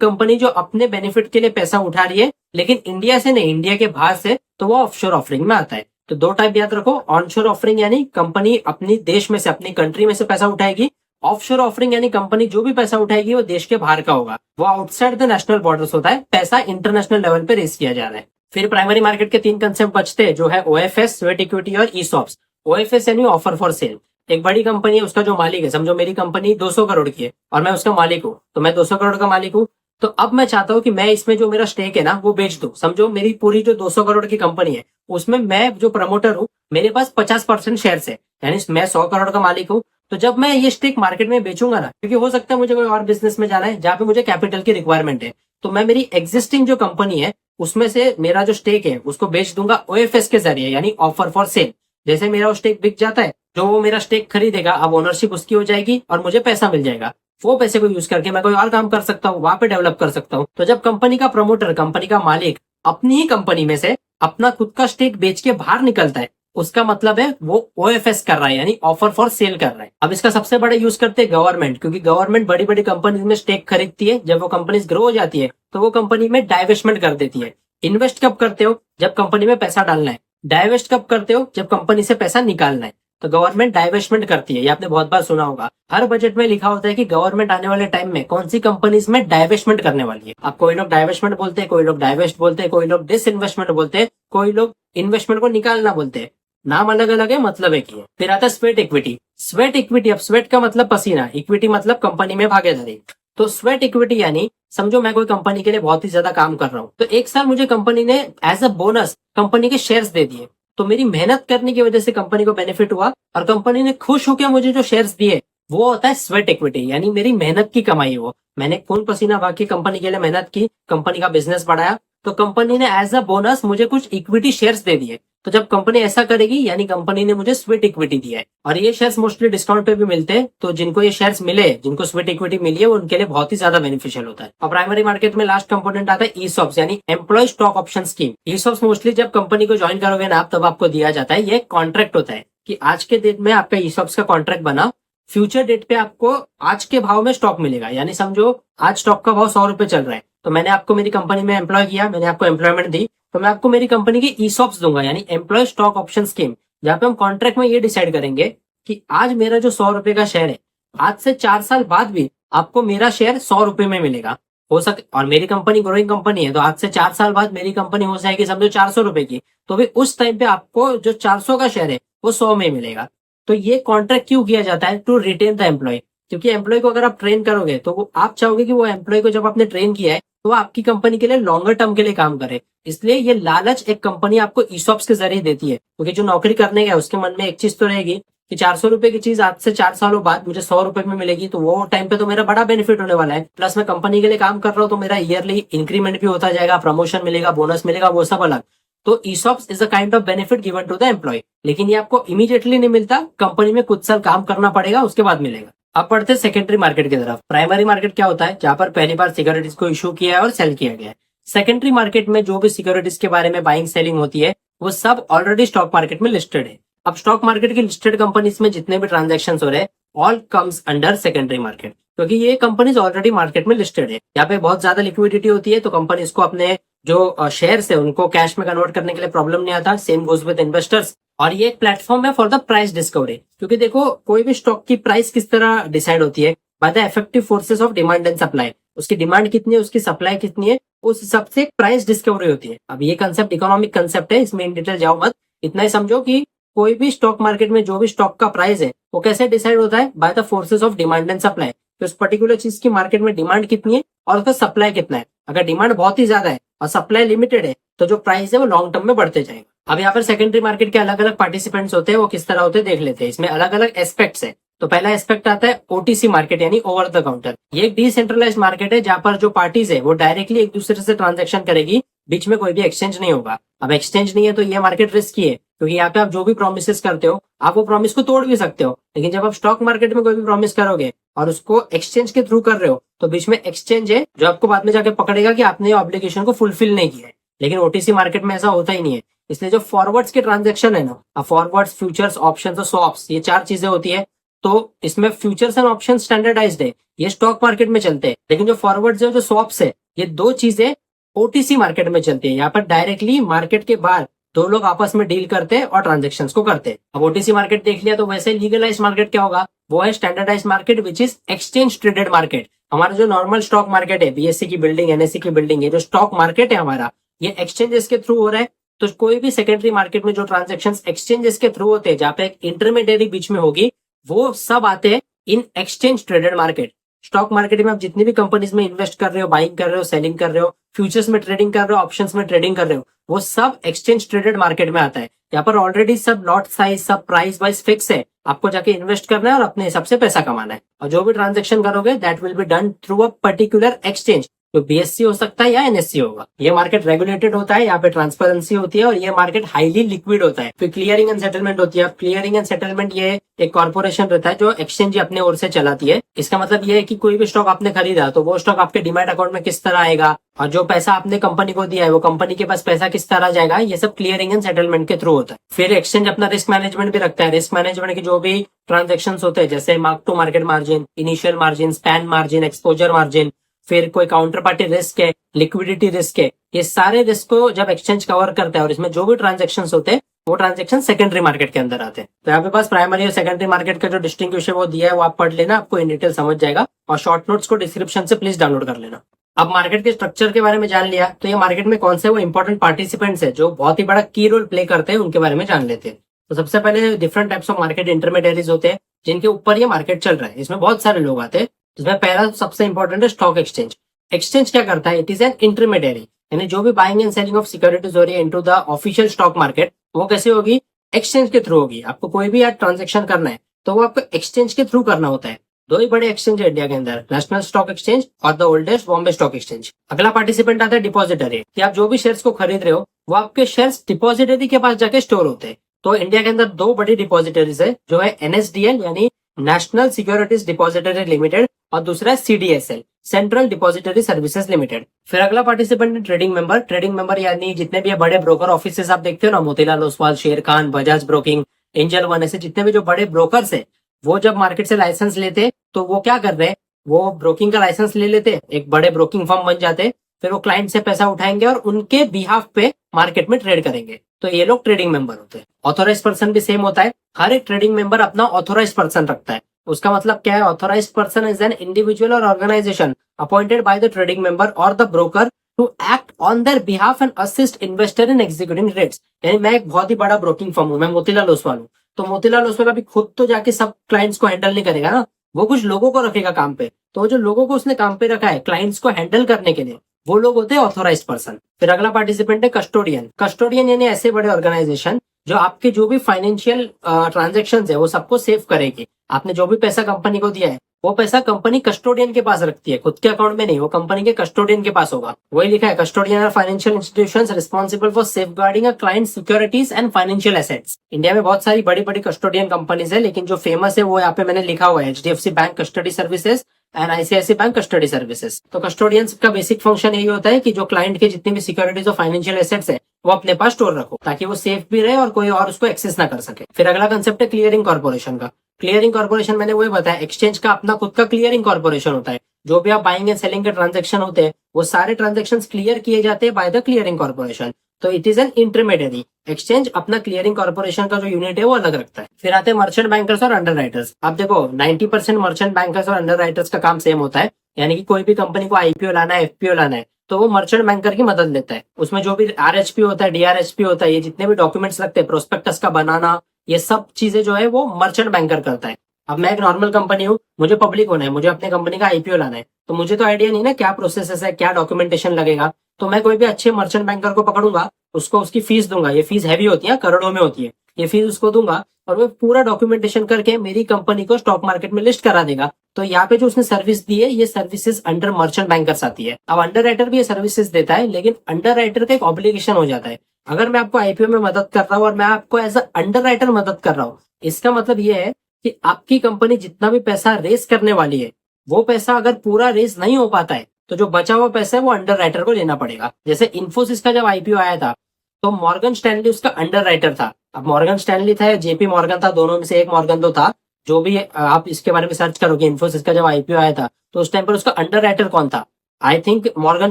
कंपनी जो अपने बेनिफिट के लिए पैसा उठा रही है, लेकिन इंडिया से नहीं, इंडिया के बाहर से, तो वो ऑफशोर ऑफरिंग में आता है। तो 2 टाइप याद रखो, ऑनशोर ऑफरिंग यानी कंपनी अपनी देश में से, अपनी कंट्री में से पैसा उठाएगी। ऑफशोर ऑफरिंग यानी कंपनी जो भी पैसा उठाएगी वो देश के बाहर का होगा, वो आउटसाइड द नेशनल बॉर्डर्स होता है, पैसा इंटरनेशनल लेवल पे रेस किया जा रहा है। फिर प्राइमरी मार्केट के 3 कंसेप्ट बचते हैं, जो है OFS, स्वेट इक्विटी और ESOPs। OFS यानी ऑफर फॉर सेल। एक बड़ी कंपनी है, उसका जो मालिक है, समझो मेरी कंपनी 200 करोड़ की है और मैं उसका मालिक हूँ, तो मैं 200 करोड़ का मालिक हूँ। तो अब मैं चाहता हूँ कि मैं इसमें जो मेरा स्टेक है ना, वो बेच दूं। समझो मेरी पूरी जो 200 करोड़ की कंपनी है, उसमें मैं जो प्रमोटर हूँ, मेरे पास 50% शेयर है, यानी मैं 100 करोड़ का मालिक हूँ। तो जब मैं ये स्टेक मार्केट में बेचूंगा ना, क्योंकि हो सकता है मुझे कोई और बिजनेस में जाना है जहां पे मुझे कैपिटल की रिक्वायरमेंट है, तो मैं मेरी एग्जिस्टिंग जो कंपनी है उसमें से मेरा जो स्टेक है उसको बेच दूंगा OFS के जरिए, यानी ऑफर फॉर सेल। जैसे मेरा स्टेक बिक जाता है, जो वो मेरा स्टेक खरीदेगा, अब ओनरशिप उसकी हो जाएगी और मुझे पैसा मिल जाएगा। वो पैसे को यूज करके मैं कोई और काम कर सकता हूँ, वहां पे डेवलप कर सकता हूँ। तो जब कंपनी का प्रमोटर, कंपनी का मालिक अपनी ही कंपनी में से अपना खुद का स्टेक बेच के बाहर निकलता है, उसका मतलब है वो OFS कर रहा है, यानी ऑफर फॉर सेल कर रहा है। अब इसका सबसे बड़ा यूज करते हैं गवर्नमेंट, क्योंकि गवर्नमेंट बड़ी बड़ी कंपनी में स्टेक खरीदती है। जब वो कंपनी ग्रो हो जाती है तो वो कंपनी में डाइवेस्टमेंट कर देती है। इन्वेस्ट कब करते हो, जब कंपनी में पैसा डालना है। डाइवेस्ट कब करते हो, जब कंपनी से पैसा निकालना है। तो गवर्नमेंट डाइवेस्टमेंट करती है, ये आपने बहुत बार सुना होगा। हर बजट में लिखा होता है कि गवर्नमेंट आने वाले टाइम में कौन सी कंपनीज में डाइवेस्टमेंट करने वाली है। अब कोई लोग डाइवेस्टमेंट बोलते हैं, कोई लोग डाइवेस्ट बोलते हैं, कोई लोग डिसइन्वेस्टमेंट बोलते हैं, कोई लोग इन्वेस्टमेंट को निकालना बोलते हैं। नाम अलग अलग है, मतलब एक ही है। फिर आता है स्वेट इक्विटी। स्वेट इक्विटी, अब स्वेट का मतलब पसीना, इक्विटी मतलब कंपनी में भागीदारी। तो स्वेट इक्विटी यानी समझो मैं कोई कंपनी के लिए बहुत ही ज्यादा काम कर रहा हूँ, तो एक साल मुझे कंपनी ने एज अ बोनस कंपनी के शेयर्स दे दिए। तो मेरी मेहनत करने की वजह से कंपनी को बेनिफिट हुआ और कंपनी ने खुश होकर मुझे जो शेयर्स दिए, वो होता है स्वेट इक्विटी, यानी मेरी मेहनत की कमाई है। वो मैंने खून पसीना बहा के कंपनी के लिए मेहनत की, कंपनी का बिजनेस बढ़ाया, तो कंपनी ने एज अ बोनस मुझे कुछ इक्विटी शेयर्स दे दिए। तो जब कंपनी ऐसा करेगी, यानी कंपनी ने मुझे स्वेट इक्विटी दिया है। और ये शेयर्स मोस्टली डिस्काउंट पे भी मिलते हैं, तो जिनको ये शेयर्स मिले, जिनको स्वेट इक्विटी मिली है, वो उनके लिए बहुत ही ज्यादा बेनिफिशियल होता है। और प्राइमरी मार्केट में लास्ट कंपोनेंट आता है ESOPs, यानी employee stock option scheme. ESOPs mostly जब कंपनी को ज्वाइन करोगे ना आप, तब आपको दिया जाता है। ये कॉन्ट्रैक्ट होता है कि आज के डेट में आपका ESOPs का कॉन्ट्रैक्ट बना, फ्यूचर डेट पे आपको आज के भाव में स्टॉक मिलेगा। यानी समझो आज स्टॉक का भाव 100 रुपए चल रहा है, तो मैंने आपको मेरी कंपनी में एम्प्लॉय किया, मैंने आपको एम्प्लॉयमेंट दी, तो मैं आपको मेरी कंपनी की ESOPs दूंगा, यानी एम्प्लॉय स्टॉक ऑप्शन स्कीम। जहां पे हम कॉन्ट्रैक्ट में ये डिसाइड करेंगे कि आज मेरा जो 100 रुपए का शेयर है, आज से 4 साल बाद भी आपको मेरा शेयर 100 रुपए में मिलेगा। हो सके, और मेरी कंपनी ग्रोइंग कंपनी है, तो आज से 4 साल बाद मेरी कंपनी हो जाएगी समझो 400 रुपए की, तो भी उस टाइम पे आपको जो 400 का शेयर है वो 100 में मिलेगा। तो ये कॉन्ट्रैक्ट क्यों किया जाता है, टू रिटेन द एम्प्लॉय। क्योंकि एम्प्लॉय को अगर आप ट्रेन करोगे, तो वो आप चाहोगे कि वो एम्प्लॉय को जब आपने ट्रेन किया है, तो वो आपकी कंपनी के लिए लॉन्गर टर्म के लिए काम करे। इसलिए ये लालच एक कंपनी आपको ESOPs के जरिए देती है, क्योंकि जो नौकरी करने गया उसके मन में एक चीज तो रहेगी कि 400 रुपए की चीज आज से 4 सालों बाद मुझे 100 रुपए में मिलेगी, तो वो टाइम पे तो मेरा बड़ा बेनिफिट होने वाला है। प्लस मैं कंपनी के लिए काम कर रहा हूँ, तो मेरा ईयरली इंक्रीमेंट भी होता जाएगा, प्रमोशन मिलेगा, बोनस मिलेगा, वो सब अलग। तो ESOPs is a kind of benefit given to the employee, लेकिन ये आपको इमीडिएटली नहीं मिलता, कंपनी में कुछ साल काम करना पड़ेगा, उसके बाद मिलेगा। अब बढ़ते हैं सेकेंडरी मार्केट की तरफ। प्राइमरी मार्केट क्या होता है, जहां पर पहली बार सिक्योरिटीज को इशू किया है और सेल किया गया है। सेकेंडरी मार्केट में जो भी सिक्योरिटीज के बारे में बाइंग सेलिंग होती है, वो सब ऑलरेडी स्टॉक मार्केट में लिस्टेड है। अब स्टॉक मार्केट की लिस्टेड कंपनीज में जितने भी ट्रांजेक्शन हो रहे हैं, all comes under secondary market, क्योंकि ये कंपनीज ऑलरेडी मार्केट में लिस्टेड है। यहाँ पे बहुत ज्यादा लिक्विडिटी होती है, तो कंपनीज को अपने जो शेयर्स है उनको कैश में कन्वर्ट करने के लिए प्रॉब्लम नहीं आता। Same goes with investors. और ये एक प्लेटफॉर्म है फॉर द प्राइस डिस्कवरी, क्योंकि देखो कोई भी स्टॉक की प्राइस किस तरह डिसाइड होती है, by the effective forces of demand and supply. उसकी डिमांड कितनी है, उसकी सप्लाई कितनी है, उस हिसाब से प्राइस डिस्कवरी होती है। अब ये कंसेप्ट इकोनॉमिक कंसेप्ट है, इसमें इन डिटेल जाओ मत। इतना ही समझो कि कोई भी स्टॉक मार्केट में जो भी स्टॉक का प्राइस है वो कैसे डिसाइड होता है, by the forces of demand and supply. तो उस पर्टिकुलर चीज की मार्केट में डिमांड कितनी है और उसका सप्लाई कितना है। अगर डिमांड बहुत ही ज्यादा है और सप्लाई लिमिटेड है तो जो प्राइस है वो लॉन्ग टर्म में बढ़ते जाएगा। अब यहाँ पर सेकेंडरी मार्केट के अलग अलग पार्टिसिपेंट्स होते हैं, वो किस तरह होते हैं देख लेते हैं। इसमें अलग अलग एस्पेक्ट्स है। तो पहला एस्पेक्ट आता है ओटीसी मार्केट, यानी ओवर द काउंटर। ये एक डिसेंट्रलाइज्ड मार्केट है जहां पर जो पार्टीज है वो डायरेक्टली एक दूसरे से ट्रांजेक्शन करेगी, बीच में कोई भी एक्सचेंज नहीं होगा। अब एक्सचेंज नहीं है तो ये मार्केट रिस्की है, क्योंकि यहाँ पे आप जो भी प्रोमिस करते हो आप वो प्रॉमिस को तोड़ भी सकते हो। लेकिन जब आप स्टॉक मार्केट में कोई भी प्रॉमिस करोगे और उसको एक्सचेंज के थ्रू कर रहे हो तो बीच में एक्सचेंज है जो आपको बाद में जाके पकड़ेगा कि आपने ऑब्लिगेशन को फुलफिल नहीं किया है। लेकिन ओटीसी मार्केट में ऐसा होता ही नहीं है। इसलिए जो फॉरवर्ड्स के ट्रांजेक्शन है ना, फॉरवर्ड्स, फ्यूचर्स, ऑप्शंस और स्वैप्स, ये चार चीजें होती है। तो इसमें फ्यूचर्स एंड ऑप्शन स्टैंडर्डाइज्ड है, ये स्टॉक मार्केट में चलते हैं। लेकिन जो फॉरवर्ड्स है, जो स्वैप्स है, ये दो चीजें ओटीसी मार्केट में चलती है। यहाँ पर डायरेक्टली मार्केट के बाहर दो लोग आपस में डील करते हैं और ट्रांजेक्शंस को करते हैं। अब ओटीसी मार्केट देख लिया, तो वैसे लीगलाइज मार्केट क्या होगा, वो है standardise market, which is exchange traded market. हमारा जो नॉर्मल स्टॉक मार्केट है, बीएससी की बिल्डिंग, एनएससी की बिल्डिंग, ये जो स्टॉक मार्केट है हमारा, ये एक्सचेंजेस के थ्रू हो रहा है। तो कोई भी सेकेंडरी मार्केट में जो ट्रांजेक्शन एक्सचेंजेस के थ्रू होते हैं, जहाँ पे एक इंटरमीडियरी बीच में होगी, वो सब आते हैं in exchange traded market. Stock market में आप जितनी भी कंपनीज में इन्वेस्ट कर रहे हो, बाइंग कर रहे हो, सेलिंग कर रहे हो, फ्यूचर्स में ट्रेडिंग कर रहे हो, ऑप्शंस में ट्रेडिंग कर रहे हो, वो सब एक्सचेंज ट्रेडेड मार्केट में आता है। यहाँ पर ऑलरेडी सब लॉट साइज, सब प्राइस वाइज फिक्स है। आपको जाके इन्वेस्ट करना है और अपने हिसाब से पैसा कमाना है। और जो भी ट्रांजेक्शन करोगे that will be done through a particular exchange, तो बीएससी हो सकता है या एनएससी होगा। ये मार्केट रेगुलेटेड होता है, यहाँ पे ट्रांसपेरेंसी होती है और ये मार्केट हाईली लिक्विड होता है। फिर क्लियरिंग एंड सेटलमेंट होती है। क्लियरिंग एंड सेटलमेंट ये एक कॉर्पोरेशन रहता है जो एक्सचेंज अपने ओर से चलाती है। इसका मतलब ये है कि कोई भी स्टॉक आपने खरीदा तो वो स्टॉक आपके डिमैट अकाउंट में किस तरह आएगा, और जो पैसा आपने कंपनी को दिया है वो कंपनी के पास पैसा किस तरह जाएगा, ये सब क्लियरिंग एंड सेटलमेंट के थ्रू होता है। फिर एक्सचेंज अपना रिस्क मैनेजमेंट भी रखता है। रिस्क मैनेजमेंट के जो भी ट्रांजेक्शन होते हैं, जैसे mark to market margin, initial margin, span margin, exposure margin, फिर कोई काउंटर पार्टी रिस्क है, लिक्विडिटी रिस्क है, ये सारे रिस्क को जब एक्सचेंज कवर करता है और इसमें जो भी ट्रांजेक्शन होते हैं वो ट्रांजेक्शन सेकेंडरी मार्केट के अंदर आते हैं। तो यहाँ पे पास प्राइमरी और सेकेंडरी मार्केट का जो डिस्टिंग्विश है वो दिया है, वो आप पढ़ लेना, आपको इन डिटेल समझ जाएगा। और शॉर्ट नोट्स को डिस्क्रिप्शन से प्लीज डाउनलोड कर लेना। अब मार्केट के स्ट्रक्चर के बारे में जान लिया, तो ये मार्केट में कौन से वो इंपॉर्टेंट पार्टिसिपेंट्स है जो बहुत ही बड़ा की रोल प्ले करते हैं, उनके बारे में जान लेते हैं। तो सबसे पहले different types of market intermediaries होते हैं जिनके ऊपर ये मार्केट चल रहा है। इसमें बहुत सारे लोग आते हैं, जिसमें पहला सबसे इंपॉर्टेंट है स्टॉक एक्सचेंज। एक्सचेंज क्या करता है, इट इज एन इंटरमीडियरी, यानी जो भी buying and selling of securities हो रही है into the official stock market, वो कैसे होगी, एक्सचेंज के थ्रू होगी। आपको कोई भी यार ट्रांजेक्शन करना है तो वो आपको एक्सचेंज के थ्रू करना होता है। दो ही बड़े एक्सचेंज है इंडिया के अंदर, नेशनल स्टॉक एक्सचेंज और the oldest Bombay stock exchange. अगला पार्टिसिपेंट आता है डिपॉजिटरी, कि आप जो भी शेयर्स को खरीद रहे हो वो आपके शेयर्स डिपॉजिटरी के पास जाके स्टोर होते हैं। तो इंडिया के अंदर दो बड़ी डिपॉजिटरीज है, जो है एनएसडीएल यानी नेशनल सिक्योरिटीज डिपॉजिटरी लिमिटेड, और दूसरा है CDSL, central depository services limited. फिर अगला पार्टिसिपेंट है ट्रेडिंग मेंबर। ट्रेडिंग मेंबर यानी जितने भी बड़े ब्रोकर ऑफिसेस आप देखते हो ना, मोतीलाल ओसवाल, शेर Khan, Bajaj broking, angel one, ऐसे जितने भी जो बड़े ब्रोकर्स है, वो जब मार्केट से लाइसेंस लेते तो वो क्या कर रहे हैं, वो ब्रोकिंग का लाइसेंस ले लेते, एक बड़े ब्रोकिंग फर्म बन जाते, फिर वो क्लाइंट से पैसा उठाएंगे और उनके बिहाफ पे मार्केट में ट्रेड करेंगे। तो ये लोग ट्रेडिंग मेंबर होते हैं। ऑथोराइज पर्सन भी सेम होता है, हर एक ट्रेडिंग मेंबर अपना ऑथोराइज पर्सन रखता है। उसका मतलब क्या है, authorise person is an individual और organisation appointed by the trading member और the broker to act on their behalf and assist investor in executing trades. यानी मैं एक बहुत ही बड़ा ब्रोकिंग फर्म हूँ, मैं मोतीलाल ओसवाल हूँ, तो मोतीलाल ओसवाल अभी खुद तो जाके सब क्लाइंट्स को हैंडल नहीं करेगा ना, वो कुछ लोगों को रखेगा काम पे। तो जो लोगों को उसने काम पे रखा है क्लाइंट्स को हैंडल करने के लिए, वो लोग होते हैं ऑथोराइज पर्सन। फिर अगला पार्टिसिपेंट है कस्टोडियन। कस्टोडियन यानी ऐसे बड़े ऑर्गेनाइजेशन जो आपके जो भी फाइनेंशियल ट्रांजेक्शन है वो सबको सेव करेगी। आपने जो भी पैसा कंपनी को दिया है वो पैसा कंपनी कस्टोडियन के पास रखती है, खुद के अकाउंट में नहीं, वो कंपनी के कस्टोडियन के पास होगा। वही लिखा है, custodian are financial institutions responsible for safeguarding a client securities and financial assets. India में बहुत सारी बड़ी बड़ी कस्टोडियन कंपनीज है, लेकिन जो फेमस है वो यहाँ पे मैंने लिखा हुआ है, HDFC bank custody services and ICICI bank custody services. तो कस्टोडियंस का बेसिक फंक्शन यही होता है कि जो क्लाइंट के जितनी भी सिक्योरिटीज और फाइनेंशियल एसेट्स है वो अपने पास स्टोर रखो, ताकि वो सेफ भी रहे और कोई और उसको एक्सेस ना कर सके। फिर अगला कंसेप्ट है क्लियरिंग कॉर्पोरेशन का। क्लियरिंग कॉर्पोरेशन मैंने वही बताया, एक्सचेंज का अपना खुद का क्लियरिंग कॉर्पोरेशन होता है, जो भी आप बाइंग एंड सेलिंग के ट्रांजेक्शन होते हैं वो सारे ट्रांजेक्शन क्लियर किए जाते हैं बाय द क्लियरिंग कॉर्पोरेशन। तो it is an intermediary. Exchange अपना क्लियरिंग कॉर्पोरेशन का जो यूनिट है वो अलग रखता है। फिर आते हैं मर्चेंट बैंकर्स और अंडर राइटर्स। आप देखो 90% मर्चेंट बैंकर्स और अंडर राइटर्स का काम सेम होता है, यानी कि कोई भी कंपनी को आईपीओ लाना है, एफपीओ लाना है, तो वो मर्चेंट बैंकर की मदद लेता है। उसमें जो भी आरएचपी होता है, डीआरएचपी होता है, ये जितने भी डॉक्यूमेंट्स लगते हैं, प्रोस्पेक्टस का बनाना, ये सब चीजें जो है वो मर्चेंट बैंकर करता है। अब मैं एक नॉर्मल कंपनी हूँ, मुझे पब्लिक होना है, मुझे अपने कंपनी का आईपीओ लाना है, तो मुझे तो आइडिया नहीं ना क्या प्रोसेस है, क्या डॉक्यूमेंटेशन लगेगा। तो मैं कोई भी अच्छे मर्चेंट बैंकर को पकड़ूंगा, उसको उसकी फीस दूंगा। ये फीस हैवी होती है, करोड़ों में होती है। ये फीस उसको दूंगा और वो पूरा डॉक्यूमेंटेशन करके मेरी कंपनी को स्टॉक मार्केट में लिस्ट करा देगा। तो यहाँ पे जो उसने सर्विस दी है, ये सर्विसेज अंडर मर्चेंट बैंकर्स आती है। अब अंडर राइटर भी ये सर्विसेज देता है, लेकिन अंडर राइटर का एक ऑब्लिगेशन हो जाता है। अगर मैं आपको आईपीओ में मदद कर रहा हूँ और मैं आपको एज अ अंडर राइटर मदद कर रहा हूँ, इसका मतलब ये है कि आपकी कंपनी जितना भी पैसा रेस करने वाली है, वो पैसा अगर पूरा रेस नहीं हो पाता है, तो जो बचा हुआ पैसा है वो अंडर राइटर को लेना पड़ेगा। जैसे इन्फोसिस का जब आईपीओ आया था, तो मॉर्गन स्टैनली उसका अंडर राइटर था। अब मॉर्गन स्टैनली था या जेपी मॉर्गन था, दोनों में से एक मॉर्गन तो था। जो भी आप इसके बारे में सर्च करोगे, इन्फोसिस का जब आईपीओ आया था, तो उस टाइम पर उसका अंडर राइटर कौन था? आई थिंक मॉर्गन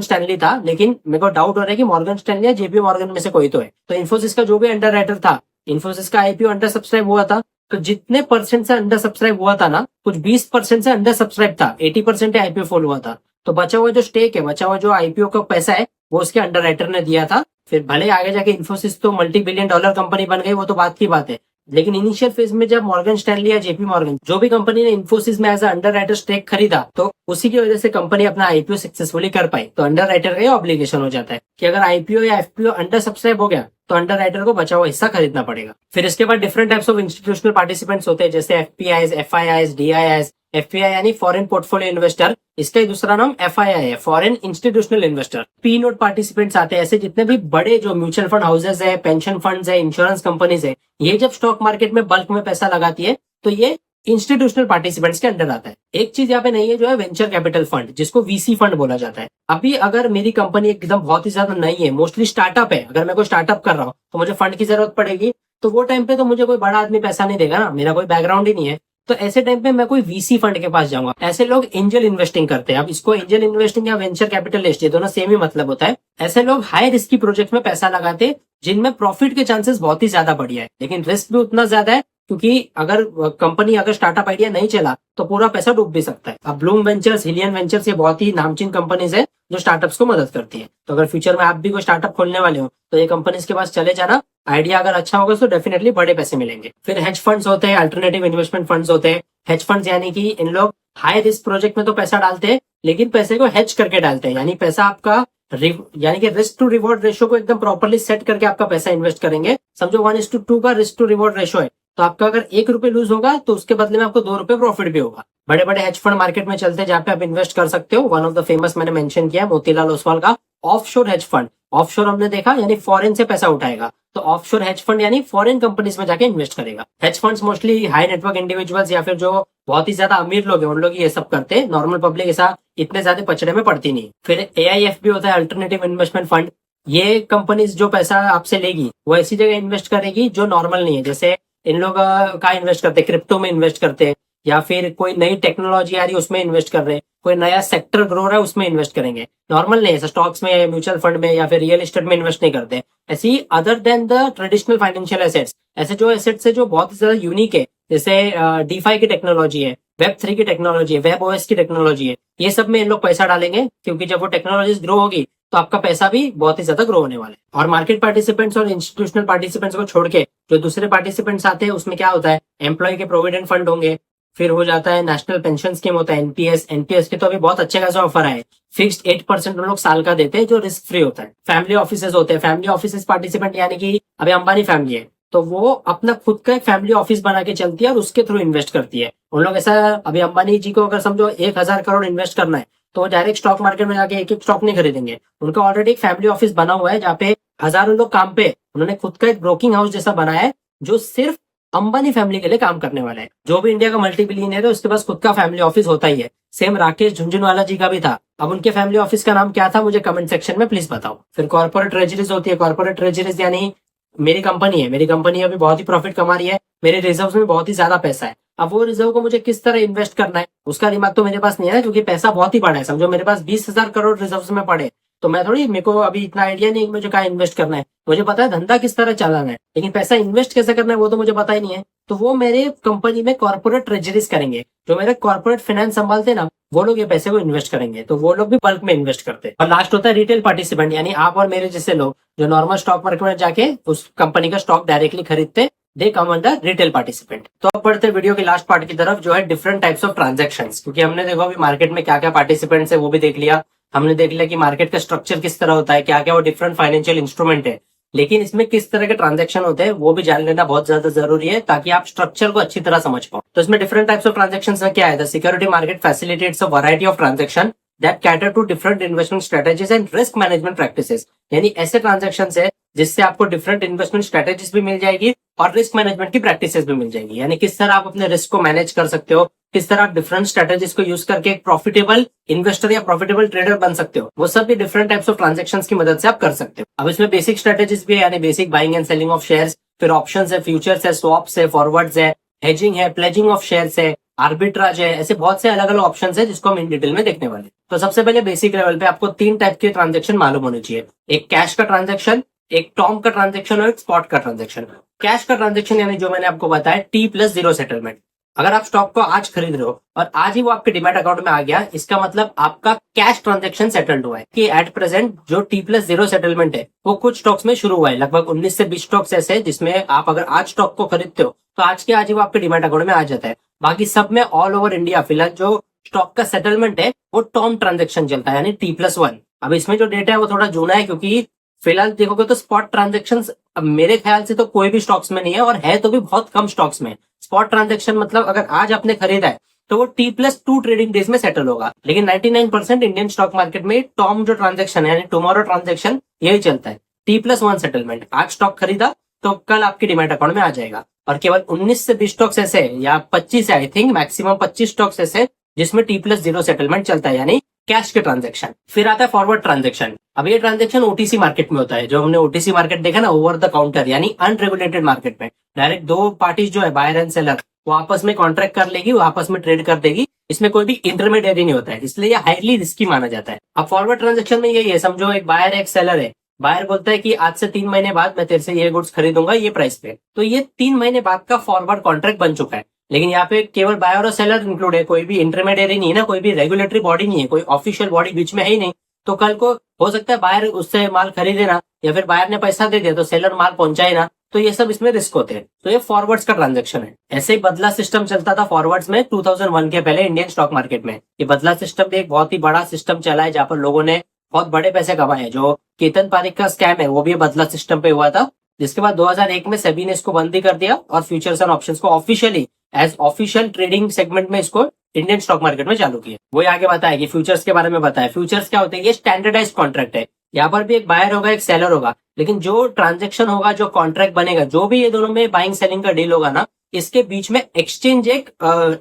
स्टैनली था, लेकिन मेरे को डाउट हो रहा है कि मॉर्गन स्टैनली या जेपी मॉर्गन में से कोई तो है। तो इन्फोसिस का जो भी अंडर राइटर था, इन्फोसिस का आईपीओ अंडर सब्सक्राइब हुआ था। तो जितने परसेंट से अंडर सब्सक्राइब हुआ था ना, कुछ 20% से अंडर सब्सक्राइब था, 80% आईपीओ फुल हुआ था। तो बचा हुआ जो स्टेक है, बचा हुआ जो आईपीओ का पैसा है, वो उसके अंडर राइटर ने दिया था। फिर भले आगे जाके इन्फोसिस तो मल्टी बिलियन डॉलर कंपनी बन गई, वो तो बात की बात है। लेकिन इनिशियल फेज में जब मॉर्गन स्टैनली या जेपी मॉर्गन, जो भी कंपनी ने इन्फोसिस में एज अंडर राइटर स्टेक खरीदा, तो उसी की वजह से कंपनी अपना आईपीओ सक्सेसफुली कर पाई। तो अंडर राइटर का ये ऑब्लिगेशन हो जाता है कि अगर आईपीओ या एफपीओ अंडर सब्सक्राइब हो गया, तो अंडर राइटर को बचा हुआ हिस्सा खरीदना पड़ेगा। फिर इसके बाद different types of institutional participants होते हैं, जैसे एफपीआईज, एफआईआईज, डीआईआईज। एफपीआई यानी फॉरेन पोर्टफोलियो इन्वेस्टर, इसका ही दूसरा नाम एफआईआई है, foreign institutional investor. P note participants आते हैं, ऐसे जितने भी बड़े जो म्यूचुअल फंड हाउसेज है, पेंशन फंड्स है, इंश्योरेंस कंपनीज है, ये जब स्टॉक मार्केट में बल्क में पैसा लगाती है, तो ये इंस्टीट्यूशनल पार्टिसिपेंट्स के अंडर आता है। एक चीज यहाँ पे नहीं है, जो है वेंचर कैपिटल फंड, जिसको वीसी फंड बोला जाता है। अभी अगर मेरी कंपनी एकदम बहुत ही ज्यादा नई है, मोस्टली स्टार्टअप है, अगर मैं कोई स्टार्टअप कर रहा हूँ, तो मुझे फंड की जरूरत पड़ेगी। तो वो टाइम पे तो मुझे कोई बड़ा आदमी पैसा नहीं देगा ना, मेरा कोई बैकग्राउंड ही नहीं है। तो ऐसे टाइम पे मैं कोई वीसी फंड के पास जाऊंगा। ऐसे लोग एंजल इन्वेस्टिंग करते हैं। अब इसको एंजल इन्वेस्टिंग या वेंचर कैपिटलिस्ट, ये दोनों सेम ही मतलब होता है। ऐसे लोग हाई रिस्की प्रोजेक्ट में पैसा लगाते, जिनमें प्रॉफिट के चांसेस बहुत ही ज्यादा बढ़िया है, लेकिन रिस्क भी उतना ज्यादा है, क्योंकि अगर कंपनी, अगर स्टार्टअप आइडिया नहीं चला, तो पूरा पैसा डूब भी सकता है। अब ब्लूम वेंचर्स, हिलियन वेंचर्स, ये बहुत ही नामचीन कंपनीज है जो स्टार्टअप्स को मदद करती है। तो अगर फ्यूचर में आप भी कोई स्टार्टअप खोलने वाले हो, तो ये कंपनीज के पास चले जाना। आइडिया अगर अच्छा होगा तो डेफिनेटली बड़े पैसे मिलेंगे। फिर हेज फंड्स होते हैं, अल्टरनेटिव इन्वेस्टमेंट फंड्स होते हैं। हेज फंड्स यानी कि इन लोग हाई रिस्क प्रोजेक्ट में तो पैसा डालते हैं, लेकिन पैसे को हेज करके डालते हैं, यानी पैसा आपका यानी कि रिस्क टू रिवॉर्ड रेशियो को एकदम प्रॉपर्ली सेट करके आपका पैसा इन्वेस्ट करेंगे। समझो 1:2 का रिस्क टू रिवॉर्ड रेशियो है, तो आपका अगर 1 रुपए लूज होगा, तो उसके बदले में आपको 2 रुपए प्रॉफिट भी होगा। बड़े बड़े हेज फंड मार्केट में चलते हैं, जहाँ पे आप इन्वेस्ट कर सकते हो। वन ऑफ द फेमस मैंने मेंशन किया, मोतीलाल ओसवाल का ऑफशोर हेज फंड। ऑफशोर हमने देखा यानी फॉरेन से पैसा उठाएगा, तो ऑफशोर हेज फंड यानी फॉरेन कंपनीज में जाके इन्वेस्ट करेगा। Hedge funds mostly high network individuals या फिर जो बहुत ही ज्यादा अमीर लोग हैं, उन लोग ये सब करते हैं। नॉर्मल पब्लिक ऐसा इतने ज्यादा पचड़े में पड़ती नहीं। फिर एआईएफ भी होता है, अल्टरनेटिव इन्वेस्टमेंट फंड। ये कंपनीज जो पैसा आपसे लेगी, वो ऐसी जगह इन्वेस्ट करेगी जो नॉर्मल नहीं है। जैसे इन लोग का इन्वेस्ट करते हैं, क्रिप्टो में इन्वेस्ट करते हैं, या फिर कोई नई टेक्नोलॉजी आ रही है उसमें इन्वेस्ट कर रहे हैं, कोई नया सेक्टर ग्रो रहा है उसमें इन्वेस्ट करेंगे। नॉर्मल नहीं है, स्टॉक्स में, म्यूचुअल फंड में या फिर रियल एस्टेट में इन्वेस्ट नहीं करते। ऐसी other than the traditional financial assets, ऐसे जो एसेट्स है जो बहुत ही ज्यादा यूनिक है, जैसे डीफाई की टेक्नोलॉजी है, वेब 3 की टेक्नोलॉजी है, वेब ओएस की टेक्नोलॉजी है, ये सब में इन लोग पैसा डालेंगे, क्योंकि जब वो टेक्नोलॉजीज ग्रो होगी, तो आपका पैसा भी बहुत ही ज्यादा ग्रो होने वाला है। और मार्केट पार्टिसिपेंट्स और इंस्टीट्यूशनल पार्टिसिपेंट्स को छोड़ के जो दूसरे पार्टिसिपेंट्स आते हैं, उसमें क्या होता है, एम्प्लॉय के प्रोविडेंट फंड होंगे, फिर हो जाता है नेशनल पेंशन स्कीम होता है, एनपीएस। एनपीएस के तो अभी बहुत अच्छे खासा ऑफर आए, फिक्स्ड 8% लोग साल का देते हैं, जो रिस्क फ्री होता है। फैमिली ऑफिसेज होते हैं, फैमिली ऑफिसेज पार्टिसिपेंट यानी कि अभी अंबानी फैमिली है, तो वो अपना खुद का एक फैमिली ऑफिस बना के चलती है और उसके थ्रू इन्वेस्ट करती है। उन लोग ऐसा, अभी अंबानी जी को अगर समझो 1,000 करोड़ इन्वेस्ट करना है, तो वो डायरेक्ट स्टॉक मार्केट में जाके एक एक स्टॉक नहीं खरीदेंगे। उनका ऑलरेडी एक फैमिली ऑफिस बना हुआ है, जहाँ पे हजारों लोग काम पे, उन्होंने खुद का एक ब्रोकिंग हाउस जैसा बनाया है, जो सिर्फ अंबानी फैमिली के लिए काम करने वाला है। जो भी इंडिया का मल्टी बिलियनर है, उसके पास खुद का फैमिली ऑफिस होता ही है। सेम राकेश झुंझुनवाला जी का भी था। अब उनके फैमिली ऑफिस का नाम क्या था, मुझे कमेंट सेक्शन में प्लीज बताओ। फिर कॉर्पोरेट ट्रेजरीज होती है। कॉर्पोरेट ट्रेजरीज यानी मेरी कंपनी है, मेरी कंपनी अभी बहुत ही प्रॉफिट कमा रही है, मेरे रिजर्व में बहुत ही ज्यादा पैसा है, अब वो रिजर्व को मुझे किस तरह इन्वेस्ट करना है उसका दिमाग तो मेरे पास नहीं है, क्योंकि पैसा बहुत ही बड़ा है। समझो मेरे पास 20,000 करोड़ रिजर्व में पड़े, तो मैं थोड़ी, मेरे को अभी इतना आइडिया नहीं है कि मुझे कहाँ इन्वेस्ट करना है। मुझे पता है धंधा किस तरह चलाना है, लेकिन पैसा इन्वेस्ट कैसे करना है वो तो मुझे पता ही नहीं है। तो वो मेरे कंपनी में कॉर्पोरेट ट्रेजरीज करेंगे, जो मेरे कॉर्पोरेट फाइनेंस संभालते हैं ना, वो लोग ये पैसे को इन्वेस्ट करेंगे। तो वो लोग भी बल्क में इन्वेस्ट करते हैं। और लास्ट होता है रिटेल पार्टिसिपेंट, यानी आप और मेरे जैसे लोग जो नॉर्मल स्टॉक मार्केट में जाके उस कंपनी का स्टॉक डायरेक्टली खरीदते, दे कम अंडर रिटेल पार्टिसिपेंट। तो अब बढ़ते वीडियो के लास्ट पार्ट की तरफ, जो है डिफरेंट टाइप्स ऑफ ट्रांजेक्शंस। क्योंकि हमने देखो अभी मार्केट में क्या क्या पार्टिसिपेंट्स है वो भी देख लिया, हमने देख लिया कि मार्केट का स्ट्रक्चर किस तरह होता है, क्या क्या वो डिफरेंट फाइनेंशियल इंस्ट्रूमेंट है, लेकिन इसमें किस तरह के ट्रांजेक्शन होते हैं वो भी जान लेना बहुत ज्यादा जरूरी है, ताकि आप स्ट्रक्चर को अच्छी तरह समझ पाओ। तो इसमें डिफरेंट टाइप्स ऑफ ट्रांजेक्शंस में क्या है, the security market facilitates a variety of transaction that cater to different investment strategies and risk management practices. यानी ऐसे ट्रांजेक्शन है जिससे आपको डिफरेंट इन्वेस्टमेंट स्ट्रेटेजीज भी मिल जाएगी और रिस्क मैनेजमेंट की प्रैक्टिसेस भी मिल जाएगी। यानी किस तरह आप अपने रिस्क को मैनेज कर सकते हो, किस तरह आप डिफरेंट स्ट्रेटेजीज को यूज करके एक प्रॉफिटेबल इन्वेस्टर या प्रॉफिटेबल ट्रेडर बन सकते हो, वो सब भी डिफरेंट टाइप्स ऑफ ट्रांजेक्शंस की मदद से आप कर सकते हो। अब इसमें बेसिक स्ट्रेटेजीज भी है, यानी basic buying and selling of shares, फिर ऑप्शंस है, फ्यूचर्स है, स्वैप्स है, फॉरवर्ड्स है, हेजिंग है, प्लेजिंग ऑफ शेयर्स है, आर्बिट्राज है, ऐसे बहुत से अलग अलग ऑप्शन है जिसको हम इन डिटेल में देखने वाले। तो सबसे पहले बेसिक लेवल पे आपको 3 टाइप के ट्रांजेक्शन मालूम होने चाहिए, एक कैश का ट्रांजेक्शन, एक टर्म का ट्रांजेक्शन और एक स्पॉट का ट्रांजेक्शन। कैश का ट्रांजेक्शन यानी जो मैंने आपको बताया T+0 सेटलमेंट। अगर आप स्टॉक को आज खरीद रहे हो और आज ही वो आपके डिमैट अकाउंट में आ गया, इसका मतलब आपका कैश ट्रांजेक्शन सेटल्ड हुआ है। कि एट प्रेजेंट जो T+0 सेटलमेंट है वो कुछ स्टॉक्स में शुरू हुआ है, लगभग 19 से 20 स्टॉक्स ऐसे हैं जिसमें आप अगर आज स्टॉक को खरीदते हो तो आज के आज ही वो आपके डिमैट अकाउंट में आ जाता है। बाकी सब में ऑल ओवर इंडिया फिलहाल जो स्टॉक का सेटलमेंट है वो टर्म ट्रांजेक्शन चलता है, यानी T+1। अब इसमें जो डेटा है वो थोड़ा जूना है, क्योंकि फिलहाल देखोगे तो स्पॉट ट्रांजेक्शन मेरे ख्याल से तो कोई भी स्टॉक्स में नहीं है, और है तो भी बहुत कम स्टॉक्स में। स्पॉट ट्रांजेक्शन मतलब अगर आज आपने खरीदा है तो वो T+2 ट्रेडिंग डेज में सेटल होगा, लेकिन 99% इंडियन स्टॉक मार्केट में टर्म जो ट्रांजेक्शन है यानी टुमारो ट्रांजेक्शन यही चलता है, T+1 सेटलमेंट। आज स्टॉक खरीदा तो कल आपके डिमैट अकाउंट में आ जाएगा। और केवल 19 से 20 स्टॉक्स ऐसे या 25 है, आई थिंक मैक्सिमम 25 स्टॉक्स ऐसे जिसमें T+0 सेटलमेंट चलता है, यानी कैश के ट्रांजेक्शन। फिर आता है फॉरवर्ड ट्रांजेक्शन। अब ये ट्रांजेक्शन OTC मार्केट में होता है, जो हमने OTC मार्केट देखा ना, ओवर द काउंटर यानी अनरेगुलेटेड मार्केट में डायरेक्ट दो पार्टीज जो है बायर एंड सेलर वो आपस में कॉन्ट्रैक्ट कर लेगी, वो आपस में ट्रेड कर देगी, इसमें कोई भी इंटरमीडिएट नहीं होता है, इसलिए ये हाईली रिस्की माना जाता है। अब फॉरवर्ड ट्रांजेक्शन में यही है, समझो एक बायर है एक सेलर है, बायर बोलता है कि आज से 3 महीने बाद मैं तेरे से ये गुड्स खरीदूंगा ये प्राइस पे, तो ये 3 महीने बाद का फॉरवर्ड कॉन्ट्रैक्ट बन चुका है। लेकिन यहाँ पे केवल बायर और सेलर इंक्लूड है, कोई भी इंटरमीडिएट नहीं है ना, कोई भी रेगुलेटरी बॉडी नहीं है, कोई ऑफिशियल बॉडी बीच में है ही नहीं। तो कल को हो सकता है बायर उससे माल खरीदे ना, या फिर बायर ने पैसा दे दिया तो सेलर माल पहुंचाए ना, तो ये सब इसमें रिस्क होते हैं। तो ये फॉरवर्ड्स का ट्रांजेक्शन है। ऐसे ही बदला सिस्टम चलता था फॉरवर्ड्स में 2001 के पहले इंडियन स्टॉक मार्केट में। ये बदला सिस्टम भी एक बहुत ही बड़ा सिस्टम चला है जहाँ पर लोगों ने बहुत बड़े पैसे कमाए हैं। जो केतन पारिक का स्कैम है वो भी बदला सिस्टम पे हुआ था, जिसके बाद 2001 में सेबी ने इसको बंद ही कर दिया और फ्यूचर्स एंड ऑप्शंस को officially as official trading segment में इसको इंडियन स्टॉक मार्केट में चालू किया। वही आगे बताया कि फ्यूचर्स के बारे में बताया। फ्यूचर्स क्या होते हैं, ये स्टैंडर्डाइज कॉन्ट्रैक्ट है, यहाँ पर भी एक बायर होगा एक सेलर होगा, लेकिन जो ट्रांजेक्शन होगा जो कॉन्ट्रैक्ट बनेगा जो भी ये दोनों में बाइंग सेलिंग का डील होगा ना, इसके बीच में एक्सचेंज एक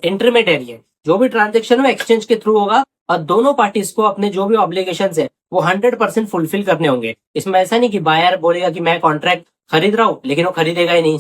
इंटरमीडिएरी है। जो भी ट्रांजेक्शन हो एक्सचेंज के थ्रू होगा और दोनों पार्टीज को अपने जो भी ऑब्लिगेशन है वो 100% फुलफिल करने होंगे। इसमें ऐसा नहीं कि बायर बोलेगा कि मैं कॉन्ट्रैक्ट खरीद रहा हूँ लेकिन वो खरीदेगा ही नहीं,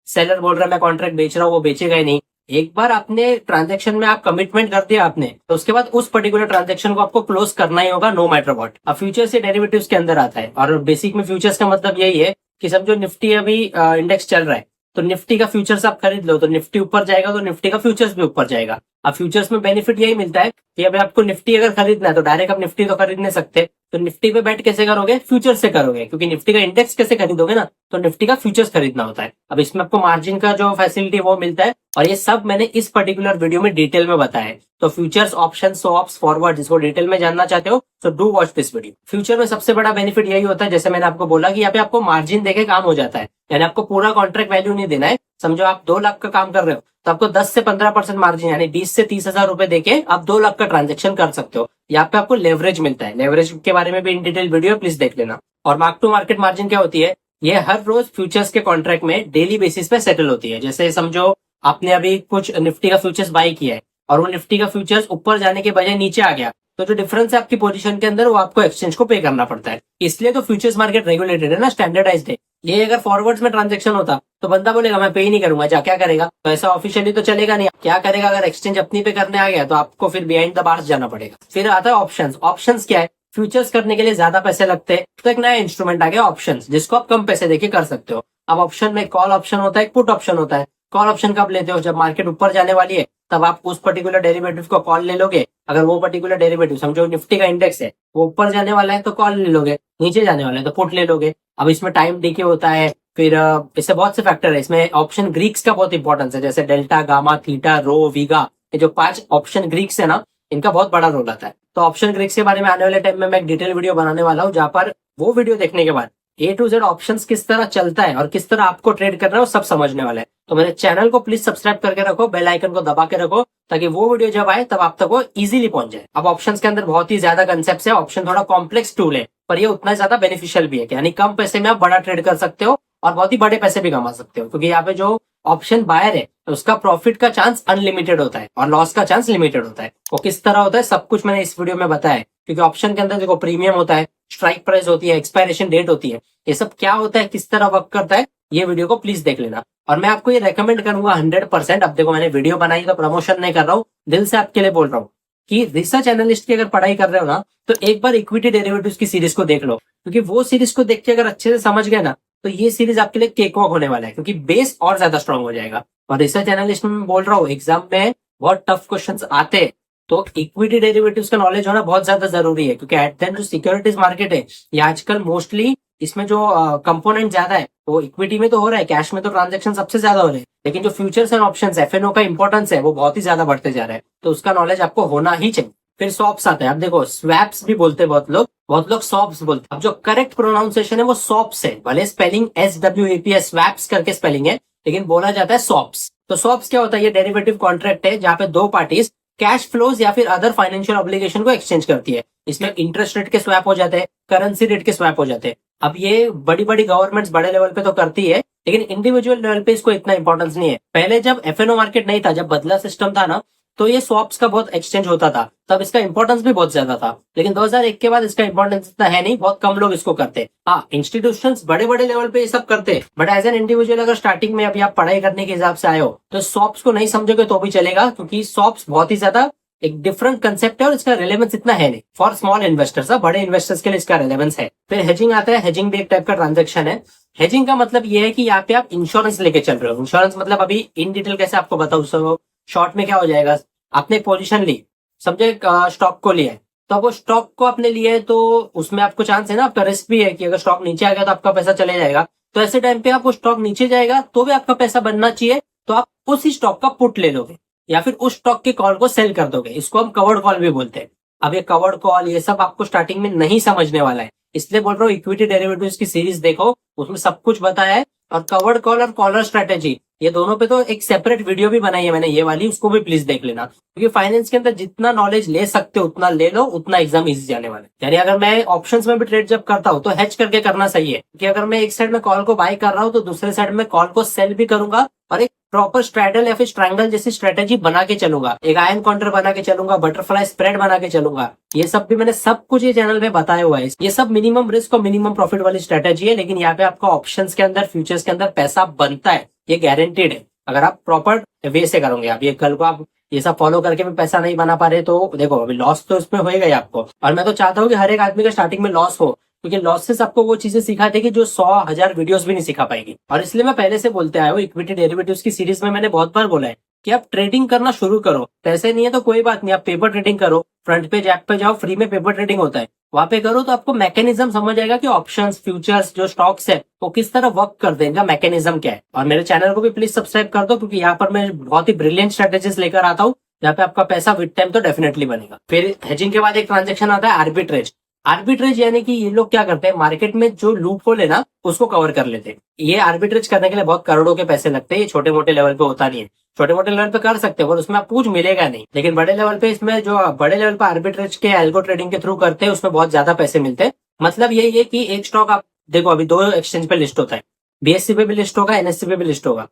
सेलर बोल रहा है मैं कॉन्ट्रैक्ट बेच रहा हूँ वो बेचेगा ही नहीं। एक बार आपने ट्रांजेक्शन में आप कमिटमेंट कर दिया आपने, तो उसके बाद उस पर्टिकुलर ट्रांजेक्शन को आपको क्लोज करना ही होगा, नो मैटर व्हाट। अब फ्यूचर्स से डेरिवेटिव्स के अंदर आता है, और बेसिक में फ्यूचर्स का मतलब यही है कि समझो निफ्टी अभी इंडेक्स चल रहा है, तो निफ्टी का फ्यूचर्स आप खरीद लो तो निफ्टी ऊपर जाएगा तो निफ्टी का फ्यूचर्स भी ऊपर जाएगा। अब फ्यूचर्स में बेनिफिट यही मिलता है कि अभी आपको निफ्टी अगर खरीदना है तो डायरेक्ट आप निफ्टी तो खरीद नहीं सकते, तो निफ्टी पे बैठ कैसे करोगे, फ्यूचर से करोगे, क्योंकि निफ्टी का इंडेक्स कैसे खरीदोगे ना, तो निफ्टी का फ्यूचर्स खरीदना होता है। अब इसमें आपको मार्जिन का जो फैसिलिटी वो मिलता है, और ये सब मैंने इस पर्टिकुलर वीडियो में डिटेल में बताया है। तो फ्यूचर्स, ऑप्शन, स्वैप्स, फॉरवर्ड, जिसको डिटेल में जानना चाहते हो तो do watch this video. Future में सबसे बड़ा बेनिफिट यही होता है, जैसे मैंने आपको बोला कि यहाँ पे आपको मार्जिन देके काम हो जाता है, यानी आपको पूरा कॉन्ट्रैक्ट वैल्यू नहीं देना है। समझो आप 2 लाख का काम कर रहे हो तो आपको 10 से 15% मार्जिन यानी 20 से 30 हजार रुपए देके आप 2 लाख का ट्रांजेक्शन कर सकते हो। यहाँ पे आपको लेवरेज मिलता है, लेवरेज के बारे में भी इन डिटेल वीडियो प्लीज देख लेना। और मार्क टू मार्केट मार्जिन क्या होती है, ये हर रोज फ्यूचर्स के कॉन्ट्रैक्ट में डेली बेसिस पे सेटल होती है। जैसे समझो आपने अभी कुछ निफ्टी का फ्यूचर्स बाय किया है और वो निफ्टी का फ्यूचर्स ऊपर जाने के बजाय नीचे आ गया, तो जो डिफरेंस है आपकी पोजीशन के अंदर वो आपको एक्सचेंज को पे करना पड़ता है। इसलिए तो फ्यूचर्स मार्केट रेगुलेटेड है ना, स्टैंडर्डाइज्ड है। ये अगर फॉरवर्ड्स में ट्रांजेक्शन होता तो बंदा बोलेगा मैं पे ही नहीं करूंगा, जा क्या करेगा? तो ऐसा ऑफिशियली तो चलेगा नहीं। क्या करेगा? अगर एक्सचेंज अपनी पे करने आ गया तो आपको फिर बिहाइंड द बार्स जाना पड़ेगा। फिर आता है ऑप्शंस। ऑप्शंस क्या है? फ्यूचर्स करने के लिए ज्यादा पैसे लगते हैं, तो एक नया इंस्ट्रूमेंट आ गया ऑप्शंस, जिसको आप कम पैसे देके कर सकते हो। अब ऑप्शन में कॉल ऑप्शन होता है, पुट ऑप्शन होता है। कॉल ऑप्शन कब लेते हो? जब मार्केट ऊपर जाने वाली है, तब आप उस पर्टिकुलर डेरिवेटिव को कॉल ले लोगे। अगर वो पर्टिकुलर डेरिवेटिव, समझो निफ्टी का इंडेक्स है, वो ऊपर जाने वाला है तो कॉल ले लोगे, नीचे जाने वाला है तो पुट ले लोगे। अब इसमें टाइम डीके होता है, फिर इससे बहुत से फैक्टर है। इसमें ऑप्शन ग्रीक्स का बहुत इंपॉर्टेंस है, जैसे डेल्टा, गामा, थीटा, रो, वीगा, ये जो 5 ऑप्शन ग्रीक्स है ना, इनका बहुत बड़ा रोल आता है। तो ऑप्शन ग्रीक्स के बारे में आने वाले टाइम में मैं एक डिटेल वीडियो बनाने वाला हूँ, जहां पर वो वीडियो देखने के बाद A to Z ऑप्शंस किस तरह चलता है और किस तरह आपको ट्रेड करना है वो सब समझने वाला है। तो मेरे चैनल को प्लीज सब्सक्राइब करके रखो, बेल आइकन को दबा के रखो, ताकि वो वीडियो जब आए तब आप तक वो इजीली पहुंच जाए। अब ऑप्शंस के अंदर बहुत ही ज्यादा कंसेप्ट है। ऑप्शन थोड़ा कॉम्प्लेक्स टूल है, पर ये उतना ज्यादा बेनिफिशियल भी है, यानी कम पैसे में आप बड़ा ट्रेड कर सकते हो और बहुत ही बड़े पैसे भी कमा सकते हो। क्योंकि यहाँ पे जो ऑप्शन बायर है उसका प्रॉफिट का चांस अनलिमिटेड होता है और लॉस का चांस लिमिटेड होता है। वो किस तरह होता है सब कुछ मैंने इस वीडियो में बताया है। क्योंकि ऑप्शन के अंदर देखो प्रीमियम होता है, स्ट्राइक प्राइस होती है, एक्सपायरेशन डेट होती है, ये सब क्या होता है, किस तरह वर्क करता है, ये वीडियो को प्लीज देख लेना। और मैं आपको ये रेकमेंड करूंगा 100%। अब देखो मैंने वीडियो बनाई तो प्रमोशन नहीं कर रहा हूँ, दिल से आपके लिए बोल रहा हूँ कि रिसर्च एनालिस्ट की अगर पढ़ाई कर रहे हो ना, तो एक बार इक्विटी डेरिवेटिव्स की सीरीज को देख लो। क्योंकि वो सीरीज को देख के अगर अच्छे से समझ गए ना, तो ये सीरीज आपके लिए केक वॉक होने वाला है, क्योंकि बेस और ज्यादा स्ट्रांग हो जाएगा। और रिसर्च एनालिस्ट में बोल रहा हूँ, एग्जाम में बहुत टफ क्वेश्चंस आते हैं, तो इक्विटी डेरिवेटिव्स का नॉलेज होना बहुत ज्यादा जरूरी है। क्योंकि एट द एंड जो सिक्योरिटीज मार्केट है, ये आजकल मोस्टली इसमें जो कंपोनेंट ज्यादा है वो इक्विटी में तो हो रहा है, कैश में तो ट्रांजेक्शन सबसे ज्यादा हो रहे हैं, लेकिन जो फ्यूचर्स एंड ऑप्शंस एफएनओ का इंपॉर्टेंस है वो बहुत ही ज्यादा बढ़ते जा रहा है, तो उसका नॉलेज आपको होना ही चाहिए। फिर सॉप्स आता है। अब देखो स्वैप्स भी बोलते हैं बहुत लोग सॉप्स बोलते हैं। अब जो करेक्ट प्रोनाउंसिएशन है वो सॉप्स है, भले स्पेलिंग SWAP स्वैप्स करके स्पेलिंग है, लेकिन बोला जाता है सॉप्स। तो सॉप्स क्या होता है? ये डेरिवेटिव कॉन्ट्रैक्ट है जहां पे दो पार्टीज कैश फ्लोज या फिर अदर फाइनेंशियल ऑब्लिगेशन को एक्सचेंज करती है। इसमें इंटरेस्ट रेट के स्वैप हो जाते हैं, करेंसी रेट के स्वैप हो जाते हैं। अब ये बड़ी बड़ी गवर्नमेंट्स बड़े लेवल पे तो करती है, लेकिन इंडिविजुअल लेवल पे इसको इतना इंपॉर्टेंस नहीं है। पहले जब एफएनओ मार्केट नहीं था, जब बदला सिस्टम था ना, तो ये स्वैप्स का बहुत एक्सचेंज होता था, तब इसका इंपॉर्टेंस भी बहुत ज्यादा था। लेकिन 2001 के बाद इसका इंपॉर्टेंस इतना है नहीं, बहुत कम लोग इसको करते। हाँ, इंस्टीट्यूशंस बड़े बड़े लेवल पे ये सब करते, बट एज एन इंडिविजुअल अगर स्टार्टिंग में अभी आप पढ़ाई करने के हिसाब से आए हो, तो स्वैप्स को नहीं समझोगे तो भी चलेगा, क्योंकि स्वैप्स बहुत ही ज्यादा एक डिफरेंट कंसेप्ट है और इसका रिलेवेंस इतना है नहीं फॉर स्मॉल इन्वेस्टर्स। बड़े इन्वेस्टर्स के लिए इसका रिलेवेंस है। फिर हेजिंग आता है। हेजिंग भी एक टाइप का ट्रांजेक्शन है। हेजिंग का मतलब ये है कि यहाँ पे आप इंश्योरेंस लेके चल रहे हो। इंश्योरेंस मतलब अभी इन डिटेल कैसे आपको बताऊं, शॉर्ट में क्या हो जाएगा, आपने एक पोजीशन ली, समझे स्टॉक को लिया है, तो अब वो स्टॉक को आपने लिया है तो उसमें आपको चांस है ना, आपका रिस्क भी है कि अगर स्टॉक नीचे आ गया तो आपका पैसा चले जाएगा। तो ऐसे टाइम पे आप वो स्टॉक नीचे जाएगा तो भी आपका पैसा बनना चाहिए, तो आप उसी स्टॉक का पुट ले लोगे या फिर उस स्टॉक के कॉल को सेल कर दोगे। इसको हम कवर्ड कॉल भी बोलते हैं। अब ये कवर्ड कॉल ये सब आपको स्टार्टिंग में नहीं समझने वाला है, इसलिए बोल रहा हूँ इक्विटी डेरिवेटिव्स की सीरीज देखो, उसमें सब कुछ बताया है। और कवर्ड कॉल और कॉलर स्ट्रेटेजी, ये दोनों पे तो एक सेपरेट वीडियो भी बनाई है मैंने, ये वाली, उसको भी प्लीज देख लेना। क्योंकि फाइनेंस के अंदर जितना नॉलेज ले सकते हो उतना ले लो, उतना एग्जाम इजी जाने वाला है। यानी अगर मैं ऑप्शंस में भी ट्रेड जब करता हूँ तो हेज करके करना सही है, कि अगर मैं एक साइड में कॉल को बाय कर रहा हूँ तो दूसरे साइड में कॉल को सेल भी करूंगा, और एक प्रॉपर स्ट्रैडल या फिर स्ट्रैंगल जैसी स्ट्रेटेजी बना के चलूंगा, एक आयन काउंटर बना के चलूंगा, बटरफ्लाई स्प्रेड बना के चलूंगा। ये सब भी मैंने सब कुछ ये चैनल में बताया हुआ है। ये सब मिनिमम रिस्क और मिनिमम प्रॉफिट वाली स्ट्रेटेजी है, लेकिन यहाँ पे आपका ऑप्शंस के अंदर, फ्यूचर्स के अंदर पैसा बनता है, ये गारंटेड है अगर आप प्रॉपर वे से करोगे। आप ये कल को आप ये सब फॉलो करके भी पैसा नहीं बना पा रहे तो देखो अभी लॉस तो इसमें होएगा ही आपको। और मैं तो चाहता हूँ कि हर एक आदमी का स्टार्टिंग में लॉस हो, क्योंकि लॉसेस आपको वो चीजें सिखाते कि जो 100,000 वीडियोस भी नहीं सिखा पाएगी। और इसलिए मैं पहले से बोलते आया हूँ, इक्विटी डेरिवेटिव्स की सीरीज में मैंने बहुत बार बोला है कि आप ट्रेडिंग करना शुरू करो। पैसे नहीं है तो कोई बात नहीं, आप पेपर ट्रेडिंग करो, फ्रंट पेज ऐप पे जाओ, फ्री में पेपर ट्रेडिंग होता है, वहां पे करो, तो आपको मैकेनिज्म समझ आएगा कि ऑप्शंस, फ्यूचर्स, जो स्टॉक्स है वो किस तरह वर्क करते हैं, इनका मैकेनिज्म क्या है। और मेरे चैनल को भी प्लीज सब्सक्राइब कर दो, क्योंकि यहाँ पर मैं बहुत ही ब्रिलियंट स्ट्रेटेजीज लेकर आता हूँ, जहाँ पे आपका पैसा विद टाइम तो डेफिनेटली बनेगा। फिर हेजिंग के बाद एक ट्रांजेक्शन आता है आर्बिट्रेज। आर्बिट्रेज यानी कि ये लोग क्या करते हैं, मार्केट में जो लूप होल है ना उसको कवर कर लेते हैं। ये आर्बिट्रेज करने के लिए बहुत करोड़ों के पैसे लगते हैं, ये छोटे मोटे लेवल पे होता नहीं है। छोटे मोटे लेवल पे कर सकते हो और उसमें आप कुछ मिलेगा नहीं, लेकिन बड़े लेवल पे, इसमें जो बड़े लेवल पे आर्बिट्रेज के एल्गो ट्रेडिंग के थ्रू करते हैं उसमें बहुत ज्यादा पैसे मिलते हैं। मतलब यही है कि एक स्टॉक आप देखो, अभी 2 एक्सचेंज पे लिस्ट होता है, BSE पे भी लिस्ट होगा, NSE पे भी लिस्ट होगा।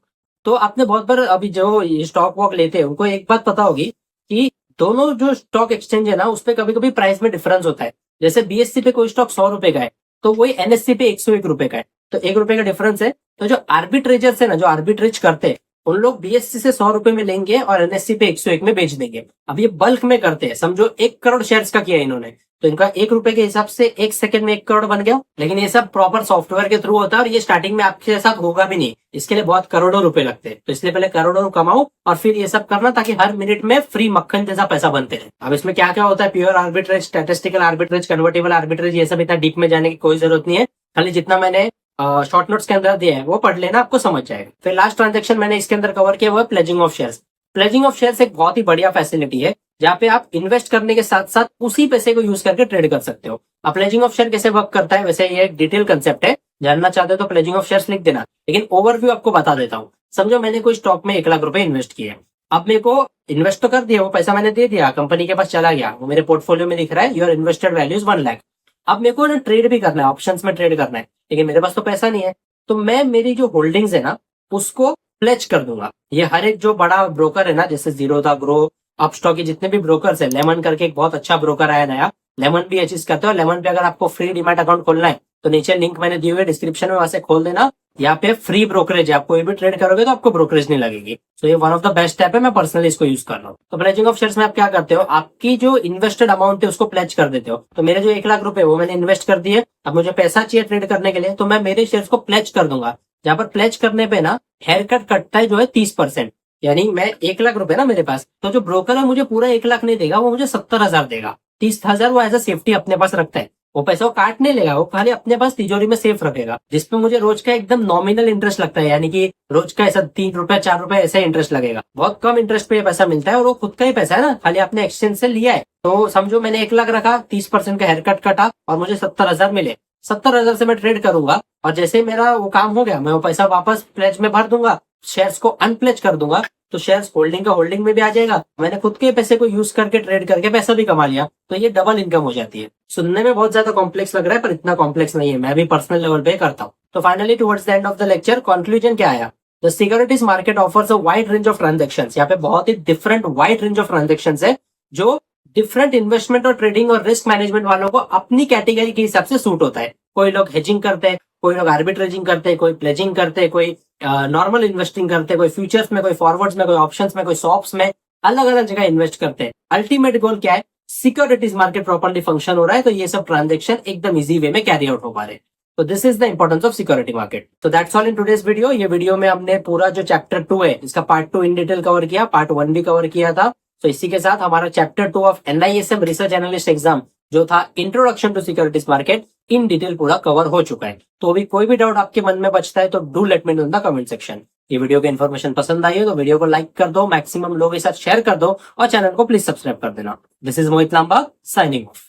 तो आपने बहुत बार अभी जो स्टॉक वॉक लेते हैं उनको एक बात पता होगी कि दोनों जो स्टॉक एक्सचेंज है ना उस पर कभी कभी प्राइस में डिफरेंस होता है। जैसे BSE पे कोई स्टॉक 100 रुपए का है तो वही NSE पे 101 रुपए का है। तो 1 रुपए का डिफरेंस है। तो जो आर्बिट्रेजर्स है ना, जो आर्बिट्रेज करते हैं, उन लोग बीएससी से 100 रुपए में लेंगे और एनएससी पे 101 में बेच देंगे। अब ये बल्क में करते हैं, समझो 1 करोड़ शेयर्स का किया इन्होंने, तो इनका 1 रुपए के हिसाब से 1 सेकंड में 1 करोड़ बन गया। लेकिन ये सब प्रॉपर सॉफ्टवेयर के थ्रू होता है और ये स्टार्टिंग में आपके साथ होगा भी नहीं, इसके लिए बहुत करोड़ों रुपए लगते हैं। तो इसलिए पहले करोड़ों कमाओ और फिर ये सब करना, ताकि हर मिनट में फ्री मक्खन जैसा पैसा बनते रहे। अब इसमें क्या क्या होता है, pure arbitrage, statistical arbitrage, convertible arbitrage, ये सब इतना डीप में जाने की कोई जरूरत नहीं है। खाली जितना मैंने शॉर्ट नोट्स के अंदर दिया है वो पढ़ लेना, आपको समझ जाएगा। फिर लास्ट ट्रांजेक्शन मैंने इसके अंदर कवर किया वो है pledging of shares. Pledging of shares एक बहुत ही बढ़िया फैसिलिटी है जहाँ पे आप इन्वेस्ट करने के साथ साथ उसी पैसे को यूज करके ट्रेड कर सकते हो। अब प्लेजिंग ऑफ शेयर कैसे वर्क करता है, वैसे ये एक डिटेल कंसेप्ट है, जानना चाहते हो तो प्लेजिंग ऑफ शेयर्स लिख देना, लेकिन ओवरव्यू आपको बता देता हूँ। समझो मैंने कोई स्टॉक में 1 लाख रुपए इन्वेस्ट किए, अब मेरे को इन्वेस्ट तो कर दिया, वो पैसा मैंने दे दिया, कंपनी के पास चला गया, वो मेरे पोर्टफोलियो में दिख रहा है your invested value is 1 lakh. अब मेरे को ना ट्रेड भी करना है, ऑप्शंस में ट्रेड करना है, लेकिन मेरे पास तो पैसा नहीं है, तो मैं मेरी जो होल्डिंग्स है ना उसको प्लेज कर दूंगा। ये हर एक जो बड़ा ब्रोकर है ना, जैसे जीरोधा, ग्रो, अपस्टॉक, के जितने भी ब्रोकर्स है, लेमन करके एक बहुत अच्छा ब्रोकर आया नया, लेमन भी ये चीज करते हो। लेमन पे अगर आपको फ्री डीमैट अकाउंट खोलना है तो नीचे लिंक मैंने दिए हुए डिस्क्रिप्शन में, वहां से खोल देना। यहाँ पे फ्री ब्रोकरेज है, आप कोई भी ट्रेड करोगे तो आपको ब्रोकरेज नहीं लगेगी। तो ये one of the best app है, मैं पर्सनली इसको यूज कर रहा हूँ। तो प्लेजिंग ऑफ शेयर्स में आप क्या करते हो, आपकी जो इन्वेस्टेड अमाउंट है उसको प्लेज कर देते हो। तो मेरे जो 1 लाख रुपए वो मैंने इन्वेस्ट कर दिए, अब मुझे पैसा चाहिए ट्रेड करने के लिए, तो मैं मेरे शेयर्स को प्लेज कर दूंगा। जहां पर प्लेज करने पे ना हेयर कट कटता है जो है 30%, यानी मैं 1 लाख रुपए ना मेरे पास, तो जो ब्रोकर है मुझे पूरा 1 लाख नहीं देगा, वो मुझे 70,000 देगा। 30,000 वो एज अ सेफ्टी अपने पास रखता है, वो पैसा वो काट नहीं लेगा, वो खाली अपने पास तिजोरी में सेफ रखेगा, जिसपे मुझे रोज का एकदम नॉमिनल इंटरेस्ट लगता है, यानी कि रोज का ऐसा 3 रुपए 4 रुपए ऐसा इंटरेस्ट लगेगा। बहुत कम इंटरेस्ट पे ये पैसा मिलता है और वो खुद का ही पैसा है ना, खाली आपने एक्सचेंज से लिया है। तो समझो मैंने 1 लाख रखा, 30% का हेयर कट कटा और मुझे 70,000 मिले। 70,000 से मैं ट्रेड करूंगा और जैसे मेरा वो काम हो गया, मैं वो पैसा वापस प्लेज में भर दूंगा, शेयर्स को अनप्लेज कर दूंगा, तो शेयर्स होल्डिंग का होल्डिंग में भी आ जाएगा। मैंने खुद के पैसे को यूज करके ट्रेड करके पैसा भी कमा लिया, तो ये डबल इनकम हो जाती है। सुनने में बहुत ज्यादा कॉम्प्लेक्स लग रहा है पर इतना कॉम्प्लेक्स नहीं है, मैं भी पर्सनल लेवल पे करता हूँ। तो finally towards the end of the lecture conclusion क्या आया, the securities market offers a wide range of transactions. यहाँ पे बहुत ही different wide range of transactions है जो डिफरेंट इन्वेस्टमेंट और ट्रेडिंग और रिस्क मैनेजमेंट वालों को अपनी कैटेगरी के हिसाब से सूट होता है। कोई लोग हेजिंग करते हैं, कोई लोग आर्बिट्रेजिंग करते हैं, कोई प्लेजिंग करते हैं, कोई नॉर्मल इन्वेस्टिंग करते हैं, कोई फ्यूचर्स में, कोई फॉरवर्ड्स में, कोई ऑप्शंस में, कोई सॉप्स में, अलग अलग जगह इन्वेस्ट करते हैं। अल्टीमेट गोल क्या है, सिक्योरिटीज मार्केट प्रॉपर्ली फंक्शन हो रहा है, तो ये सब ट्रांजेक्शन एकदम इजी वे में कैरी आउट हो पा रहे हैं। तो this is the importance of security market. तो that's all in today's video. ये वीडियो में हमने पूरा जो चैप्टर 2 है इसका पार्ट 2 इन डिटेल कवर किया, पार्ट 1 भी कवर किया था। तो इसी के साथ हमारा chapter 2 of NISM research analyst exam जो था introduction to securities market in detail पूरा कवर हो चुका है। तो अभी कोई भी डाउट आपके मन में बचता है तो do let me know in the comment section. ये वीडियो की इन्फॉर्मेशन पसंद आई है तो वीडियो को लाइक कर दो, मैक्सिमम लोगों के साथ शेयर कर दो और चैनल को प्लीज सब्सक्राइब कर देना। This is Mohit Lamba signing of.